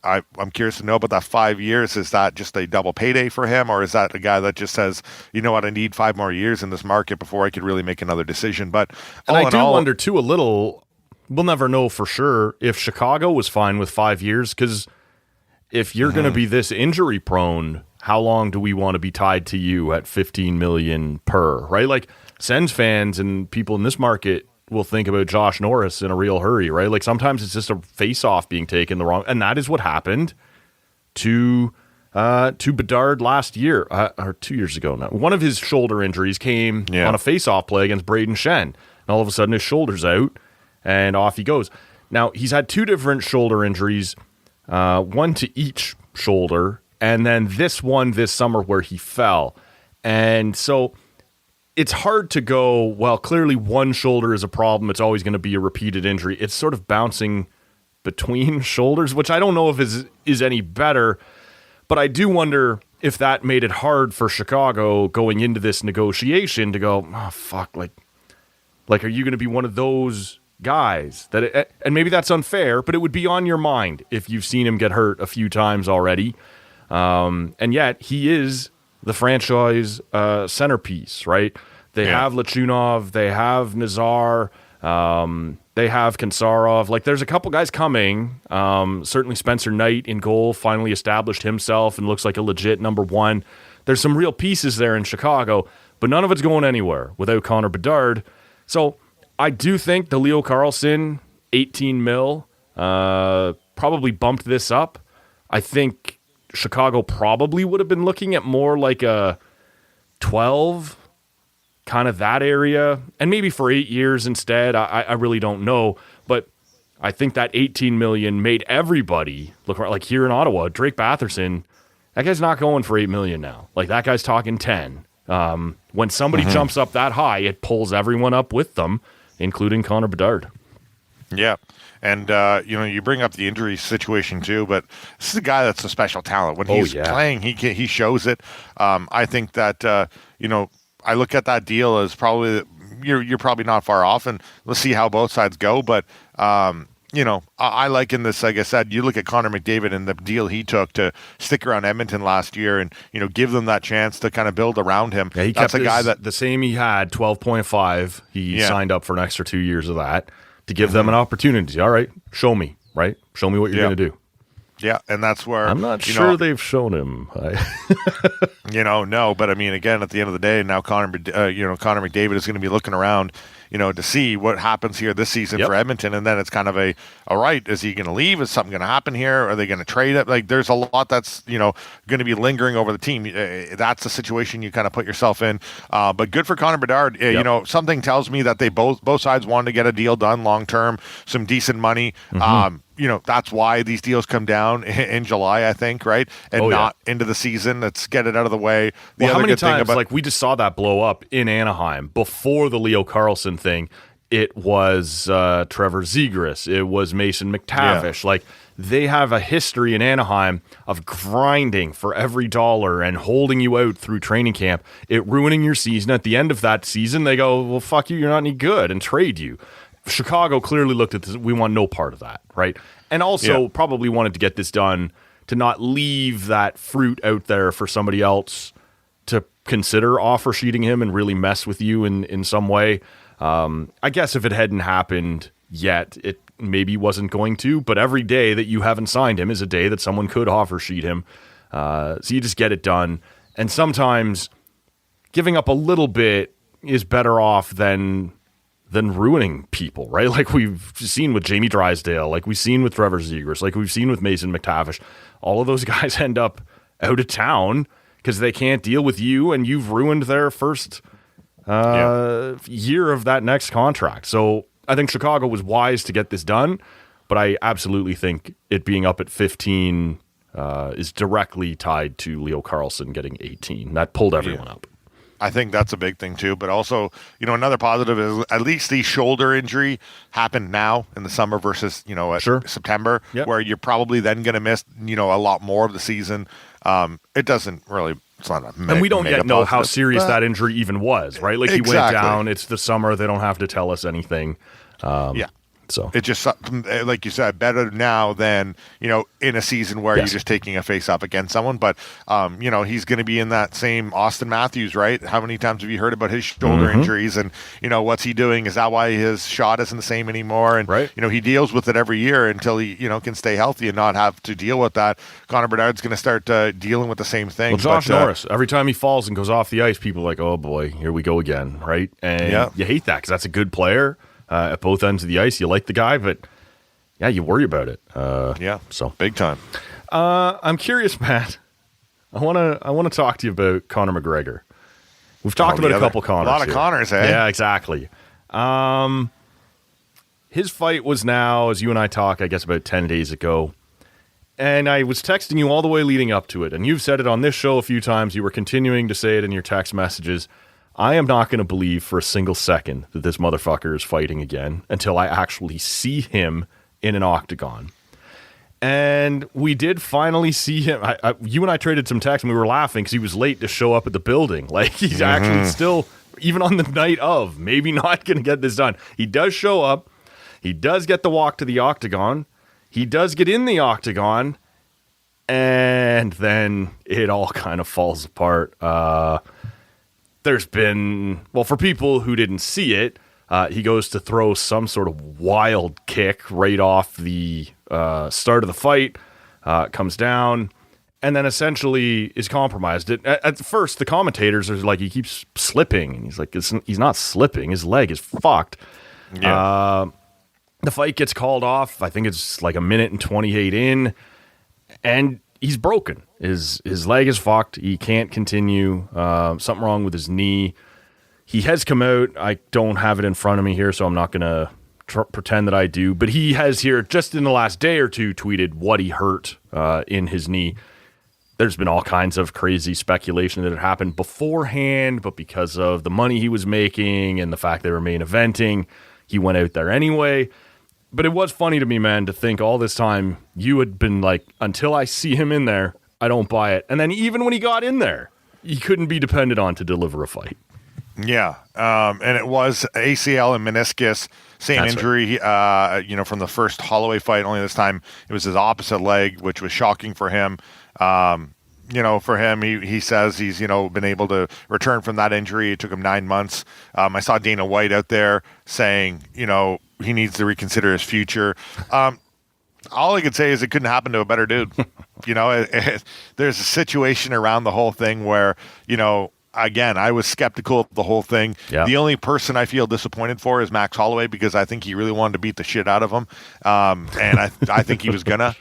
I'm curious to know about that 5 years. Is that just a double payday for him, or is that a guy that just says, you know what, I need 5 more years in this market before I could really make another decision? But and I do wonder too a little, we'll never know for sure if Chicago was fine with 5 years, because if you're going to be this injury prone, how long do we want to be tied to you at 15 million per, right? Like Sens fans and people in this market will think about Josh Norris in a real hurry, right? Like sometimes it's just a face-off being taken the wrong, and that is what happened to Bedard last year, or 2 years ago now. One of his shoulder injuries came on a face-off play against Braden Shen, and all of a sudden his shoulder's out, and off he goes. Now, he's had 2 different shoulder injuries, one to each shoulder, and then this summer where he fell. And so it's hard to go, well, clearly one shoulder is a problem. It's always going to be a repeated injury. It's sort of bouncing between shoulders, which I don't know if is any better, but I do wonder if that made it hard for Chicago going into this negotiation to go, oh, fuck, like are you going to be one of those guys that, and maybe that's unfair, but it would be on your mind if you've seen him get hurt a few times already. And yet he is the franchise centerpiece, right? They have Lechunov, they have Nazar, they have Kansarov. Like, there's a couple guys coming. Certainly Spencer Knight in goal finally established himself and looks like a legit number one. There's some real pieces there in Chicago, but none of it's going anywhere without Connor Bedard. So I do think the Leo Carlsson 18 mil probably bumped this up. I think Chicago probably would have been looking at more like a 12, kind of that area, and maybe for 8 years instead. I really don't know, but I think that 18 million made everybody look like here in Ottawa. Drake Batherson, that guy's not going for 8 million now. Like, that guy's talking 10. When somebody jumps up that high, it pulls everyone up with them, including Connor Bedard. Yeah. And, you bring up the injury situation too, but this is a guy that's a special talent. When he's playing, he shows it. I think that, I look at that deal as probably, you're probably not far off, and let's see how both sides go. But, I like in this, like I said, you look at Connor McDavid and the deal he took to stick around Edmonton last year and, give them that chance to kind of build around him. Yeah, he kept a guy that the same he had, 12.5. He signed up for an extra 2 years of that to give them an opportunity. All right, show me, right? Show me what you're going to do. Yeah, and that's where I'm not sure they've shown him. No, but I mean, again, at the end of the day, now Connor McDavid is going to be looking around, to see what happens here this season for Edmonton, and then it's kind of all right, is he going to leave? Is something going to happen here? Are they going to trade it? Like, there's a lot that's going to be lingering over the team. That's the situation you kind of put yourself in. But good for Connor Bedard. Something tells me that they both sides wanted to get a deal done long term, some decent money. That's why these deals come down in July, I think, right? And not into the season. Let's get it out of the way. How many times, we just saw that blow up in Anaheim before the Leo Carlsson thing. It was Trevor Zegras. It was Mason McTavish. Like, they have a history in Anaheim of grinding for every dollar and holding you out through training camp, it ruining your season. At the end of that season, they go, well, fuck you, you're not any good, and trade you. Chicago clearly looked at this. We want no part of that, right? And also probably wanted to get this done to not leave that fruit out there for somebody else to consider offer sheeting him and really mess with you in some way. I guess if it hadn't happened yet, it maybe wasn't going to, but every day that you haven't signed him is a day that someone could offer sheet him. So you just get it done. And sometimes giving up a little bit is better off than ruining people, right? Like we've seen with Jamie Drysdale, like we've seen with Trevor Zegras, like we've seen with Mason McTavish. All of those guys end up out of town because they can't deal with you, and you've ruined their first year of that next contract. So I think Chicago was wise to get this done, but I absolutely think it being up at 15 is directly tied to Leo Carlsson getting 18. That pulled everyone up. I think that's a big thing too. But also, another positive is at least the shoulder injury happened now in the summer versus, at September, where you're probably then going to miss, a lot more of the season. It doesn't really. It's not a and we don't yet know how serious that injury even was, right? Like he went down. It's the summer. They don't have to tell us anything. So it just, like you said, better now than, in a season where you're just taking a face up against someone. But, he's going to be in that same Austin Matthews, right? How many times have you heard about his shoulder injuries and, what's he doing? Is that why his shot isn't the same anymore? And, he deals with it every year until he, can stay healthy and not have to deal with that. Connor Bedard's going to start dealing with the same thing. Well, Josh Norris, every time he falls and goes off the ice, people are like, oh boy, here we go again, right? And you hate that because that's a good player. At both ends of the ice, you like the guy, but you worry about it. So big time. I'm curious, Matt. I want to talk to you about Conor McGregor. We've talked about a couple Conors. A lot of Conors, eh? Yeah, exactly. His fight was now, as you and I talk, I guess about 10 days ago, and I was texting you all the way leading up to it, and you've said it on this show a few times. You were continuing to say it in your text messages. I am not going to believe for a single second that this motherfucker is fighting again until I actually see him in an octagon. And we did finally see him. You and I traded some texts, and we were laughing because he was late to show up at the building. Like, he's actually still, even on the night of, maybe not going to get this done. He does show up. He does get the walk to the octagon. He does get in the octagon. And then it all kind of falls apart. There's been, for people who didn't see it, he goes to throw some sort of wild kick right off the start of the fight, comes down, and then essentially is compromised. At first, the commentators are like, he keeps slipping. And he's like, he's not slipping. His leg is fucked. Yeah. The fight gets called off. I think it's like 1:28 in, and he's broken. His leg is fucked. He can't continue. Something wrong with his knee. He has come out. I don't have it in front of me here, so I'm not going to pretend that I do. But he has here, just in the last day or two, tweeted what he hurt in his knee. There's been all kinds of crazy speculation that it happened beforehand, but because of the money he was making and the fact they were main eventing, he went out there anyway. But it was funny to me, man, to think all this time you had been like, until I see him in there, I don't buy it. And then even when he got in there, he couldn't be depended on to deliver a fight. Yeah, and it was ACL and meniscus, same That's injury, right. From the first Holloway fight, only this time it was his opposite leg, which was shocking for him. For him, he says he's, been able to return from that injury. It took him 9 months. I saw Dana White out there saying, he needs to reconsider his future. All I could say is it couldn't happen to a better dude. There's a situation around the whole thing where, again, I was skeptical of the whole thing. Yeah. The only person I feel disappointed for is Max Holloway because I think he really wanted to beat the shit out of him. And I think he was gonna.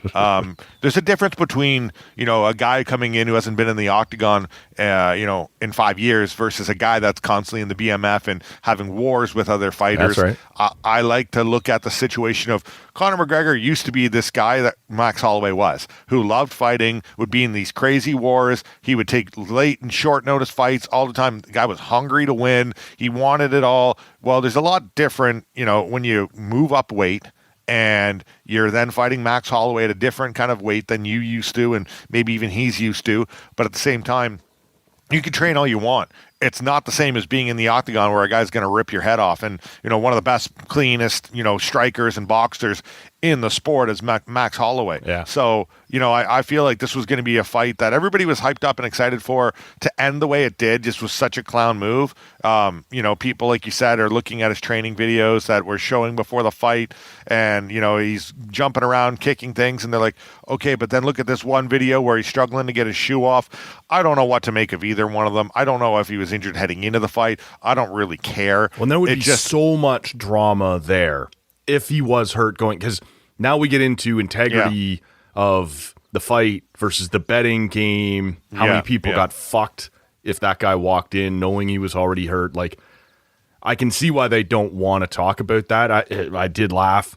There's a difference between, a guy coming in who hasn't been in the octagon, in 5 years versus a guy that's constantly in the BMF and having wars with other fighters. That's right. I like to look at the situation of Conor McGregor used to be this guy that Max Holloway was, who loved fighting, would be in these crazy wars. He would take late and short notice fights all the time. The guy was hungry to win. He wanted it all. Well, there's a lot different, when you move up weight and you're then fighting Max Holloway at a different kind of weight than you used to, and maybe even he's used to. But at the same time, you can train all you want. It's not the same as being in the octagon where a guy's going to rip your head off. And, one of the best, cleanest, strikers and boxers in the sport is Max Holloway. Yeah. So, I feel like this was going to be a fight that everybody was hyped up and excited for. To end the way it did just was such a clown move. People, like you said, are looking at his training videos that were showing before the fight, and, he's jumping around, kicking things, and they're like, okay, but then look at this one video where he's struggling to get his shoe off. I don't know what to make of either one of them. I don't know if he was injured heading into the fight. I don't really care. Well, there would be so much drama there if he was hurt going, because now we get into integrity of the fight versus the betting game. How many people got fucked if that guy walked in knowing he was already hurt? Like, I can see why they don't want to talk about that. I did laugh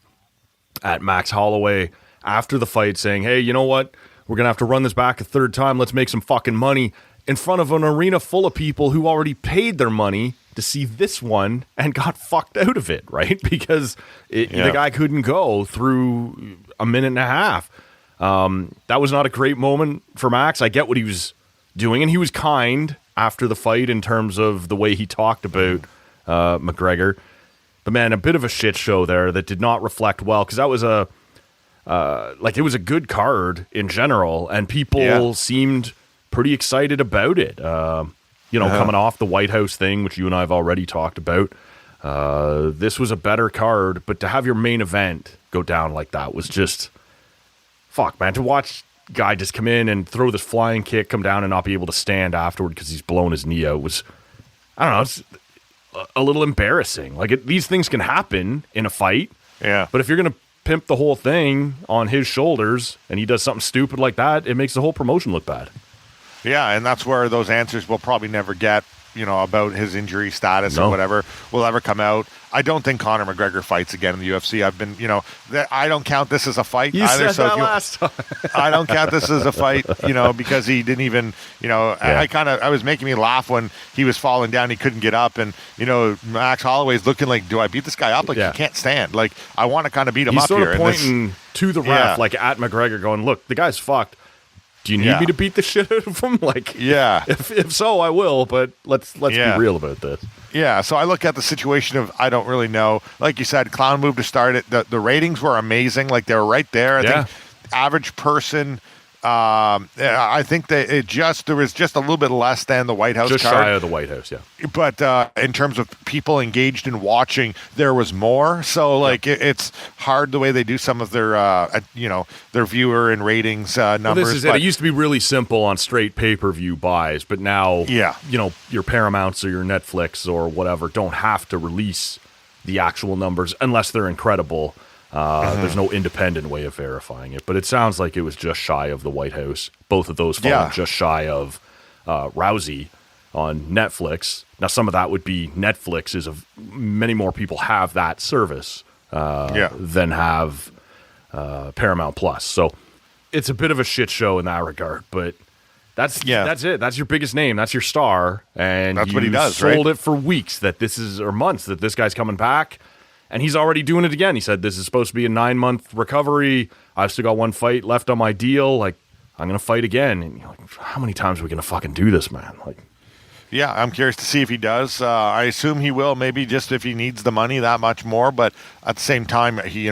at Max Holloway after the fight saying, hey, you know what? We're going to have to run this back a third time. Let's make some fucking money. in front of an arena full of people who already paid their money to see this one and got fucked out of it, right? Because the guy couldn't go through a minute and a half. That was not a great moment for Max. I get what he was doing, and he was kind after the fight in terms of the way he talked about McGregor. But man, a bit of a shit show there that did not reflect well, because that was it was a good card in general, and people seemed pretty excited about it. Coming off the White House thing, which you and I have already talked about, this was a better card, but to have your main event go down like that was just, fuck, man. To watch guy just come in and throw this flying kick, come down and not be able to stand afterward because he's blown his knee out was, I don't know, it's a little embarrassing. Like, these things can happen in a fight, but if you're going to pimp the whole thing on his shoulders and he does something stupid like that, it makes the whole promotion look bad. Yeah, and that's where those answers we'll probably never get, about his injury status or whatever will ever come out. I don't think Conor McGregor fights again in the UFC. I've been, I don't count this as a fight either. Said that last time. I don't count this as a fight, because he didn't even, I was making me laugh when he was falling down. He couldn't get up. And, Max Holloway's looking like, do I beat this guy up? Like, he can't stand. Like, I want to kind of beat him up here. He's sort of pointing to the ref, like at McGregor going, look, the guy's fucked. Do you need me to beat the shit out of him? Like, if so, I will. But let's be real about this. Yeah. So I look at the situation of I don't really know. Like you said, clown move to start it. The ratings were amazing. Like, they were right there. I think average person. I think that there was just a little bit less than the White House just card. shy of the White House, But in terms of people engaged in watching, there was more. So it's hard the way they do some of their their viewer and ratings numbers. Well, this is it. It used to be really simple on straight pay-per-view buys, but now your Paramounts or your Netflix or whatever don't have to release the actual numbers unless they're incredible. There's no independent way of verifying it, but it sounds like it was just shy of the White House. Both of those falling just shy of Rousey on Netflix. Now, some of that would be Netflix is many more people have that service than have Paramount Plus. So it's a bit of a shit show in that regard, but that's it. That's your biggest name. That's your star, and that's what he does. Sold it for weeks or months that this guy's coming back. And he's already doing it again. He said, this is supposed to be a 9-month recovery. I've still got one fight left on my deal. Like, I'm going to fight again. And you're like, how many times are we going to fucking do this, man? Like, yeah, I'm curious to see if he does. I assume he will, maybe just if he needs the money that much more. But at the same time, he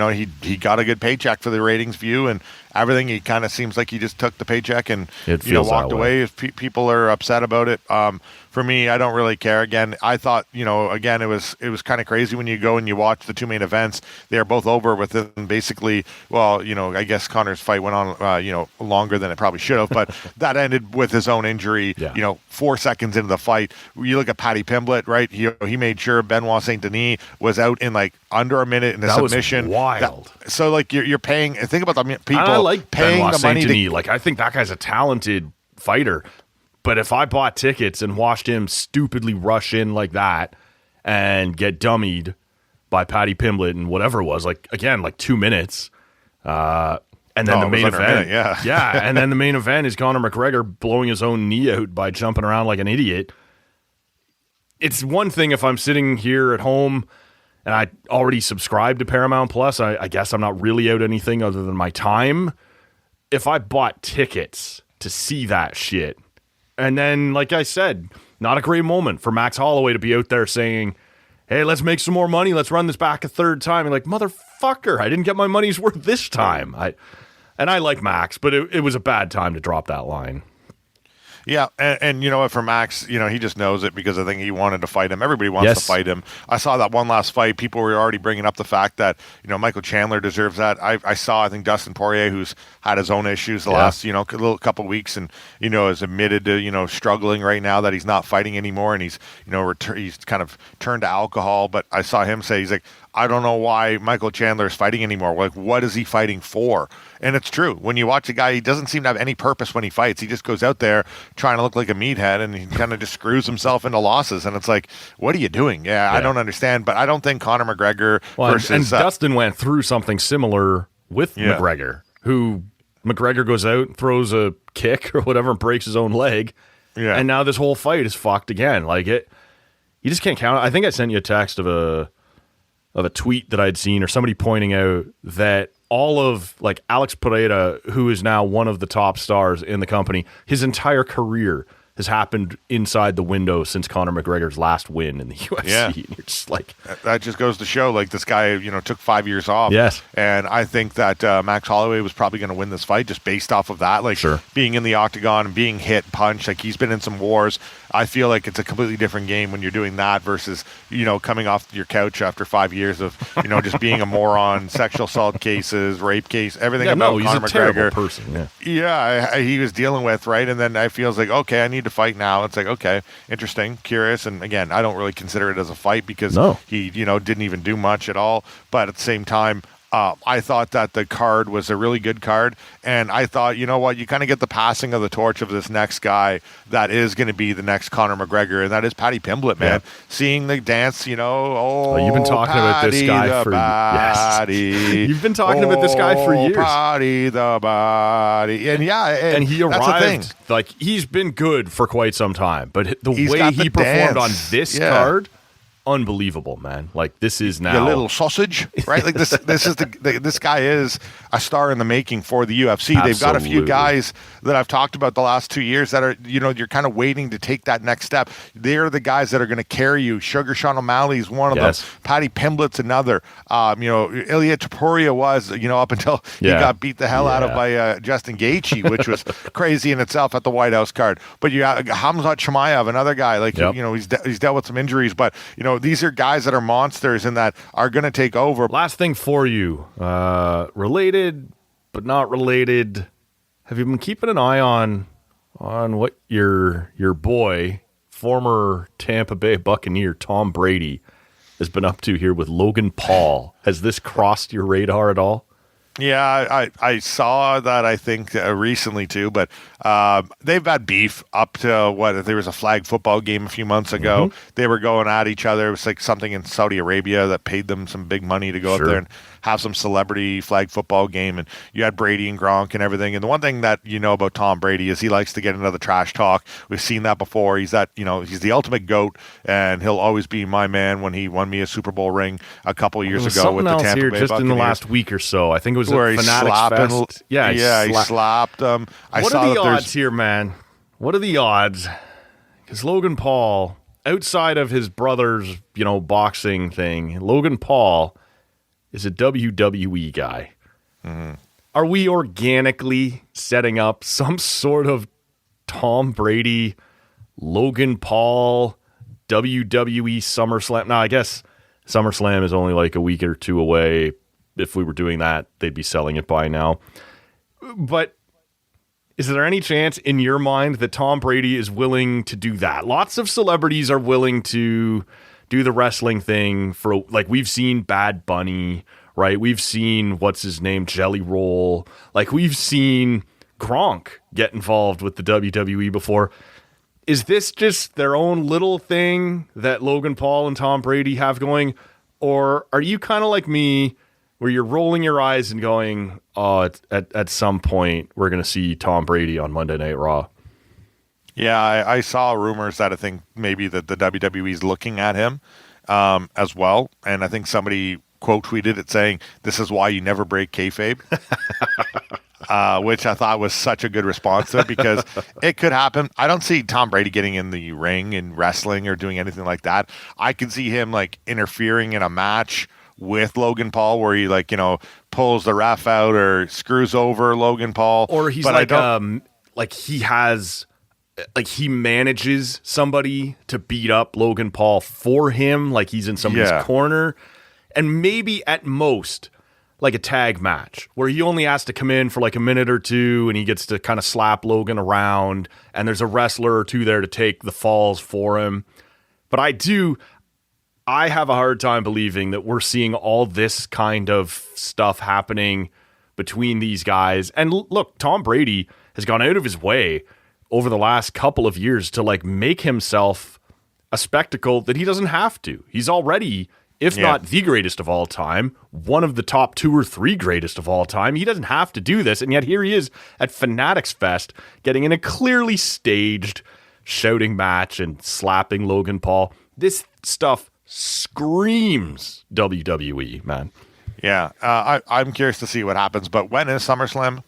got a good paycheck for the ratings view and everything. He kind of seems like he just took the paycheck and walked away. If people are upset about it, for me, I don't really care. Again, I thought, again, it was kind of crazy when you go and you watch the two main events. They are both over within basically, I guess Conor's fight went on, longer than it probably should have, but that ended with his own injury, 4 seconds into the fight. You look at Paddy Pimblett, right? He made sure Benoit Saint Denis was out in like under a minute in a submission. Was wild. So like you're paying, think about the people I like paying Benoit the money. Saint Denis. Like, I think that guy's a talented fighter. But if I bought tickets and watched him stupidly rush in like that and get dummied by Paddy Pimblett and whatever it was, like, again, like 2 minutes, and then the main event, and then the main event is Conor McGregor blowing his own knee out by jumping around like an idiot. It's one thing if I'm sitting here at home and I already subscribe to Paramount Plus. I guess I'm not really out anything other than my time. If I bought tickets to see that shit, and then, like I said, not a great moment for Max Holloway to be out there saying, hey, let's make some more money. Let's run this back a third time. You're like, motherfucker, I didn't get my money's worth this time. I like Max, but it was a bad time to drop that line. Yeah, and you know what, for Max, he just knows it because I think he wanted to fight him. Everybody wants to fight him. I saw that one last fight. People were already bringing up the fact that, Michael Chandler deserves that. I think Dustin Poirier, who's had his own issues the last, couple weeks and, has admitted to, struggling right now that he's not fighting anymore and he's, he's kind of turned to alcohol. But I saw him say, he's like, I don't know why Michael Chandler is fighting anymore. Like, what is he fighting for? And it's true. When you watch a guy, he doesn't seem to have any purpose when he fights. He just goes out there trying to look like a meathead, and he kind of just screws himself into losses. And it's like, what are you doing? Yeah, I don't understand. But I don't think Conor McGregor versus... And Dustin went through something similar with McGregor, who McGregor goes out, throws a kick or whatever, and breaks his own leg. Yeah. And now this whole fight is fucked again. Like it, you just can't count it. I think I sent you a text of a tweet that I'd seen or somebody pointing out that all of like Alex Pereira, who is now one of the top stars in the company, his entire career has happened inside the window since Conor McGregor's last win in the UFC. Yeah. And you're just like, that just goes to show, like, this guy, took 5 years off. Yes. And I think that Max Holloway was probably going to win this fight just based off of that. Like, Sure. being in the octagon and being hit, punched. Like, he's been in some wars. I feel like it's a completely different game when you're doing that versus, coming off your couch after 5 years of, just being a moron, sexual assault cases, rape case, everything about he's Conor a terrible McGregor. person. Yeah. Yeah, he was dealing with, right? And then I feels like, okay, I need to fight now. It's like, okay, interesting, curious. And again, I don't really consider it as a fight because he, didn't even do much at all. But at the same time, I thought that the card was a really good card. And I thought, you know what, you kind of get the passing of the torch of this next guy that is going to be the next Conor McGregor, and that is Paddy Pimblett, man. Yeah. Seeing the dance, you've been talking about this guy for yes. You've been talking about this guy for years. Paddy the body. And and he that's the thing. arrived, like, he's been good for quite some time, but the He's way got the he performed on dance. this Yeah. card, unbelievable, man. Like, this is now your little sausage, right? Like this is this guy is a star in the making for the UFC. They've got a few Absolutely. guys that I've talked about the last 2 years that are, you're kind of waiting to take that next step. They're the guys that are going to carry you. Sugar Sean O'Malley's one of Yes. them. Paddy Pimblett's another. Ilya Topuria was, up until he Yeah. got beat the hell out of Yeah. by Justin Gaethje, which was crazy in itself at the White House card. But you have Hamzat Chimaev, another guy, like, Yep. he's dealt with some injuries, but, these are guys that are monsters and that are going to take over. Last thing for you, related but not related. Have you been keeping an eye on what your boy, former Tampa Bay Buccaneer Tom Brady, has been up to here with Logan Paul? Has this crossed your radar at all? Yeah, I saw that, I think, recently too, but they've had beef up to there was a flag football game a few months ago. Mm-hmm. They were going at each other. It was like something in Saudi Arabia that paid them some big money to go Sure. up there and have some celebrity flag football game. And you had Brady and Gronk and everything. And the one thing that about Tom Brady is he likes to get into the trash talk. We've seen that before. He's he's the ultimate GOAT, and he'll always be my man when he won me a Super Bowl ring a couple years ago with the else Tampa here Bay just in the Buccaneers. last week or so. I think it was Where at he Fanatics slapped Fest. he slapped him. What are the odds here, man? What are the odds? Because Logan Paul, outside of his brother's, boxing thing, Logan Paul is a WWE guy. Mm-hmm. Are we organically setting up some sort of Tom Brady, Logan Paul, WWE SummerSlam? Now, I guess SummerSlam is only like a week or two away. If we were doing that, they'd be selling it by now. But is there any chance in your mind that Tom Brady is willing to do that? Lots of celebrities are willing to do the wrestling thing for, like, we've seen Bad Bunny, right? We've seen, what's his name, Jelly Roll. Like, we've seen Gronk get involved with the WWE before. Is this just their own little thing that Logan Paul and Tom Brady have going? Or are you kind of like me, where you're rolling your eyes and going, oh, at some point we're going to see Tom Brady on Monday Night Raw? Yeah, I saw rumors that I think maybe that the WWE is looking at him as well. And I think somebody quote tweeted it saying, "This is why you never break kayfabe." Which I thought was such a good response to it, because it could happen. I don't see Tom Brady getting in the ring and wrestling or doing anything like that. I could see him like interfering in a match with Logan Paul where he pulls the ref out or screws over Logan Paul. Or he's he manages somebody to beat up Logan Paul for him, like he's in somebody's corner. And maybe at most like a tag match where he only has to come in for like a minute or two and he gets to kind of slap Logan around and there's a wrestler or two there to take the falls for him. But I have a hard time believing that we're seeing all this kind of stuff happening between these guys. And look, Tom Brady has gone out of his way over the last couple of years to like make himself a spectacle that he doesn't have to. He's already, if not the greatest of all time, one of the top 2 or 3 greatest of all time. He doesn't have to do this. And yet here he is at Fanatics Fest getting in a clearly staged shouting match and slapping Logan Paul. This stuff screams WWE, man. Yeah, I'm curious to see what happens. But when is SummerSlam?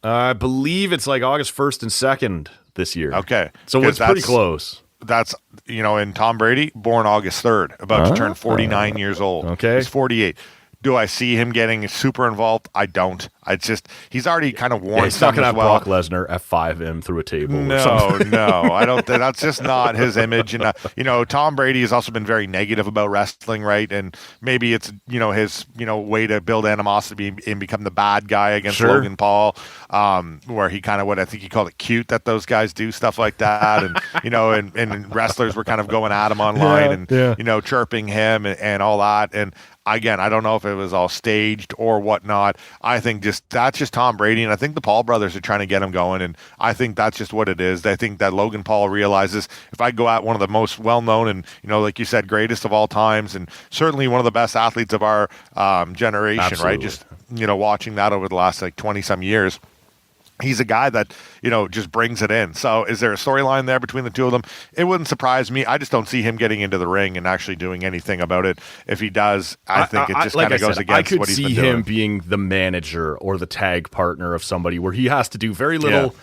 I believe it's like August 1st and 2nd this year. Okay. So it's pretty close. That's, and Tom Brady, born August 3rd, about to turn 49 years old. Okay. He's 48. Do I see him getting super involved? I don't. It's just, he's already kind of worn he's not going to have well. Brock Lesnar F5 him through a table. No, I don't. That's just not his image. And, Tom Brady has also been very negative about wrestling, right? And maybe it's, his, way to build animosity and become the bad guy against Logan Paul, where he kind of, what I think he called it cute that those guys do stuff like that. And, and wrestlers were kind of going at him online and, chirping him and all that. And, again, I don't know if it was all staged or whatnot. I think that's just Tom Brady, and I think the Paul brothers are trying to get him going, and I think that's just what it is. I think that Logan Paul realizes if I go at one of the most well-known and, like you said, greatest of all times, and certainly one of the best athletes of our generation, Absolutely. right? Just, watching that over the last, 20-some years. He's a guy that, just brings it in. So is there a storyline there between the two of them? It wouldn't surprise me. I just don't see him getting into the ring and actually doing anything about it. If he does, I think it just kind of goes against what he's been doing. I could see him being the manager or the tag partner of somebody where he has to do very little. Yeah.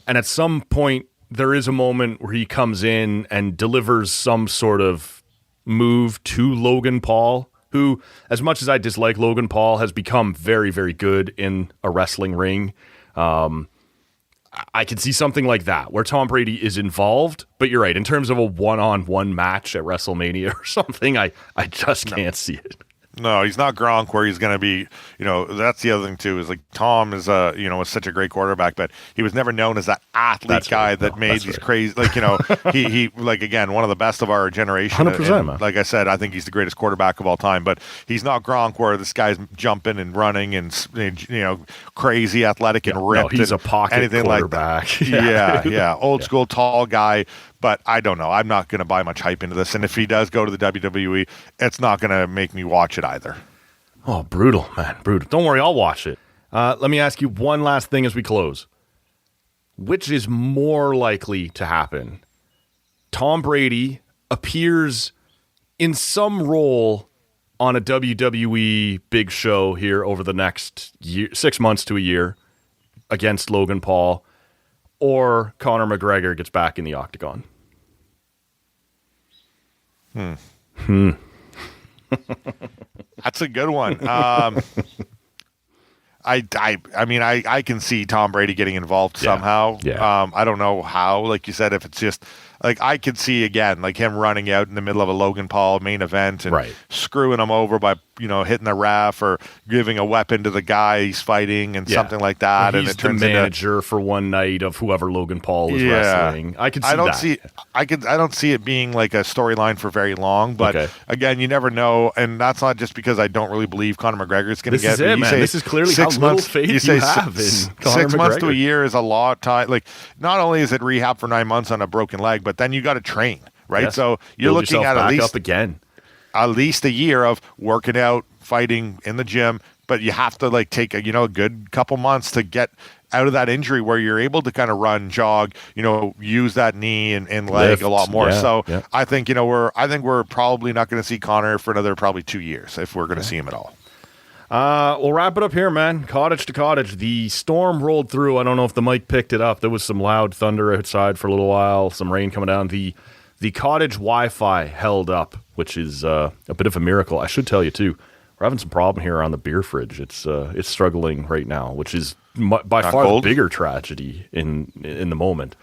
And at some point, there is a moment where he comes in and delivers some sort of move to Logan Paul, who, as much as I dislike Logan Paul, has become very, very good in a wrestling ring. I could see something like that where Tom Brady is involved, but you're right. In terms of a one-on-one match at WrestleMania or something, I just can't see it. No, he's not Gronk where he's going to be, that's the other thing too, is like Tom is was such a great quarterback, but he was never known as that athlete guy that made these crazy, he again, one of the best of our generation. 100%, man. Like I said, I think he's the greatest quarterback of all time, but he's not Gronk where this guy's jumping and running and, crazy athletic and ripped. No, he's and a pocket anything quarterback. Like yeah. Old school tall guy. But I don't know. I'm not going to buy much hype into this. And if he does go to the WWE, it's not going to make me watch it either. Oh, brutal, man. Brutal. Don't worry, I'll watch it. Let me ask you one last thing as we close. Which is more likely to happen? Tom Brady appears in some role on a WWE big show here over the next 6 months to a year against Logan Paul, or Conor McGregor gets back in the octagon? That's a good one. I mean, I can see Tom Brady getting involved somehow. Yeah. I don't know how, like you said, if it's just like I could see again, like him running out in the middle of a Logan Paul main event and screwing him over by, hitting the ref or giving a weapon to the guy he's fighting and something like that. Or and he's it turns the manager for one night of whoever Logan Paul is wrestling. I could see that. I don't see it being like a storyline for very long, but again, you never know. And that's not just because I don't really believe Conor McGregor is going to get. This is it, man. This is clearly how little faith you have in Conor 6 months to McGregor. a year is a lot of time. Like, not only is it rehab for 9 months on a broken leg, but then you got to train, right? Yes. So you're Build looking yourself at back up again. at least a year of working out, fighting in the gym, but you have to take a good couple months to get out of that injury where you're able to kind of run, jog, use that knee and leg Lift. a lot more. Yeah. I think we're probably not going to see Connor for another probably 2 years if we're going to see him at all. We'll wrap it up here, man. Cottage to cottage. The storm rolled through. I don't know if the mic picked it up. There was some loud thunder outside for a little while, some rain coming down. The cottage Wi-Fi held up, which is a bit of a miracle. I should tell you, too. We're having some problem here on the beer fridge. It's struggling right now, which is by far the bigger tragedy in the moment.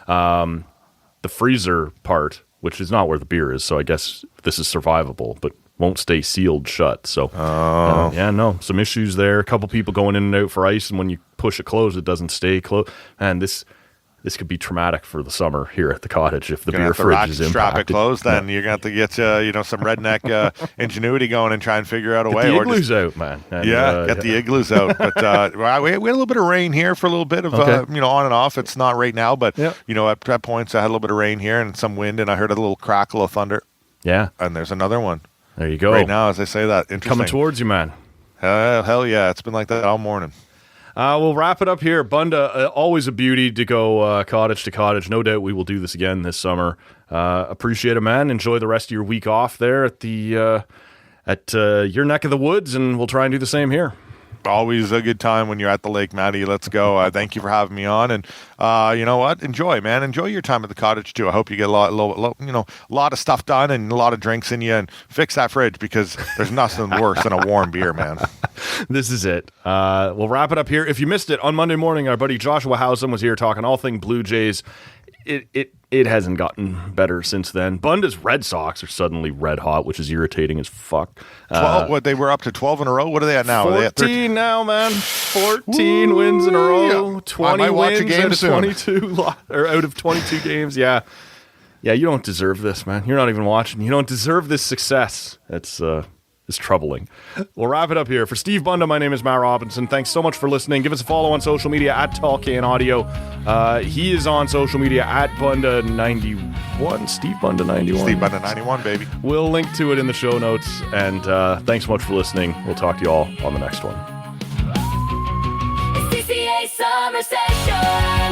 The freezer part, which is not where the beer is, so I guess this is survivable, but won't stay sealed shut. So, some issues there. A couple people going in and out for ice, and when you push it closed, it doesn't stay closed. And this could be traumatic for the summer here at the cottage if the beer fridge is impacted. Strap it closed, then you're going to have to get some redneck ingenuity going and try and figure out a way. Get the igloos out, man. And, get the igloos out. But we had a little bit of rain here for a little bit of on and off. It's not right now, but at points I had a little bit of rain here and some wind, and I heard a little crackle of thunder. Yeah, and there's another one. There you go. Right now, as I say that, interesting. Coming towards you, man. Hell yeah, it's been like that all morning. We'll wrap it up here. Bunda, always a beauty to go cottage to cottage. No doubt we will do this again this summer. Appreciate it, man. Enjoy the rest of your week off there at the your neck of the woods, and we'll try and do the same here. Always a good time when you're at the lake, Matty. Let's go. Thank you for having me on, and you know what? Enjoy, man. Enjoy your time at the cottage too. I hope you get a lot of stuff done and a lot of drinks in you, and fix that fridge because there's nothing worse than a warm beer, man. This is it. We'll wrap it up here. If you missed it on Monday morning, our buddy Joshua Housen was here talking all thing Blue Jays. It hasn't gotten better since then. Bunda's Red Sox are suddenly red hot, which is irritating as fuck. 12, they were up to 12 in a row? What are they at now? 14 are they at 13 now, man. 14 wins in a row. 20 wins out of 22 or out of 22 games. Yeah, you don't deserve this, man. You're not even watching. You don't deserve this success. It's troubling. We'll wrap it up here. For Steve Bunda, my name is Matt Robinson. Thanks so much for listening. Give us a follow on social media at Talkcan Audio. He is on social media at Bunda91. Steve Bunda91. Steve Bunda91, baby. We'll link to it in the show notes. And thanks so much for listening. We'll talk to you all on the next one. It's TCA Summer Session.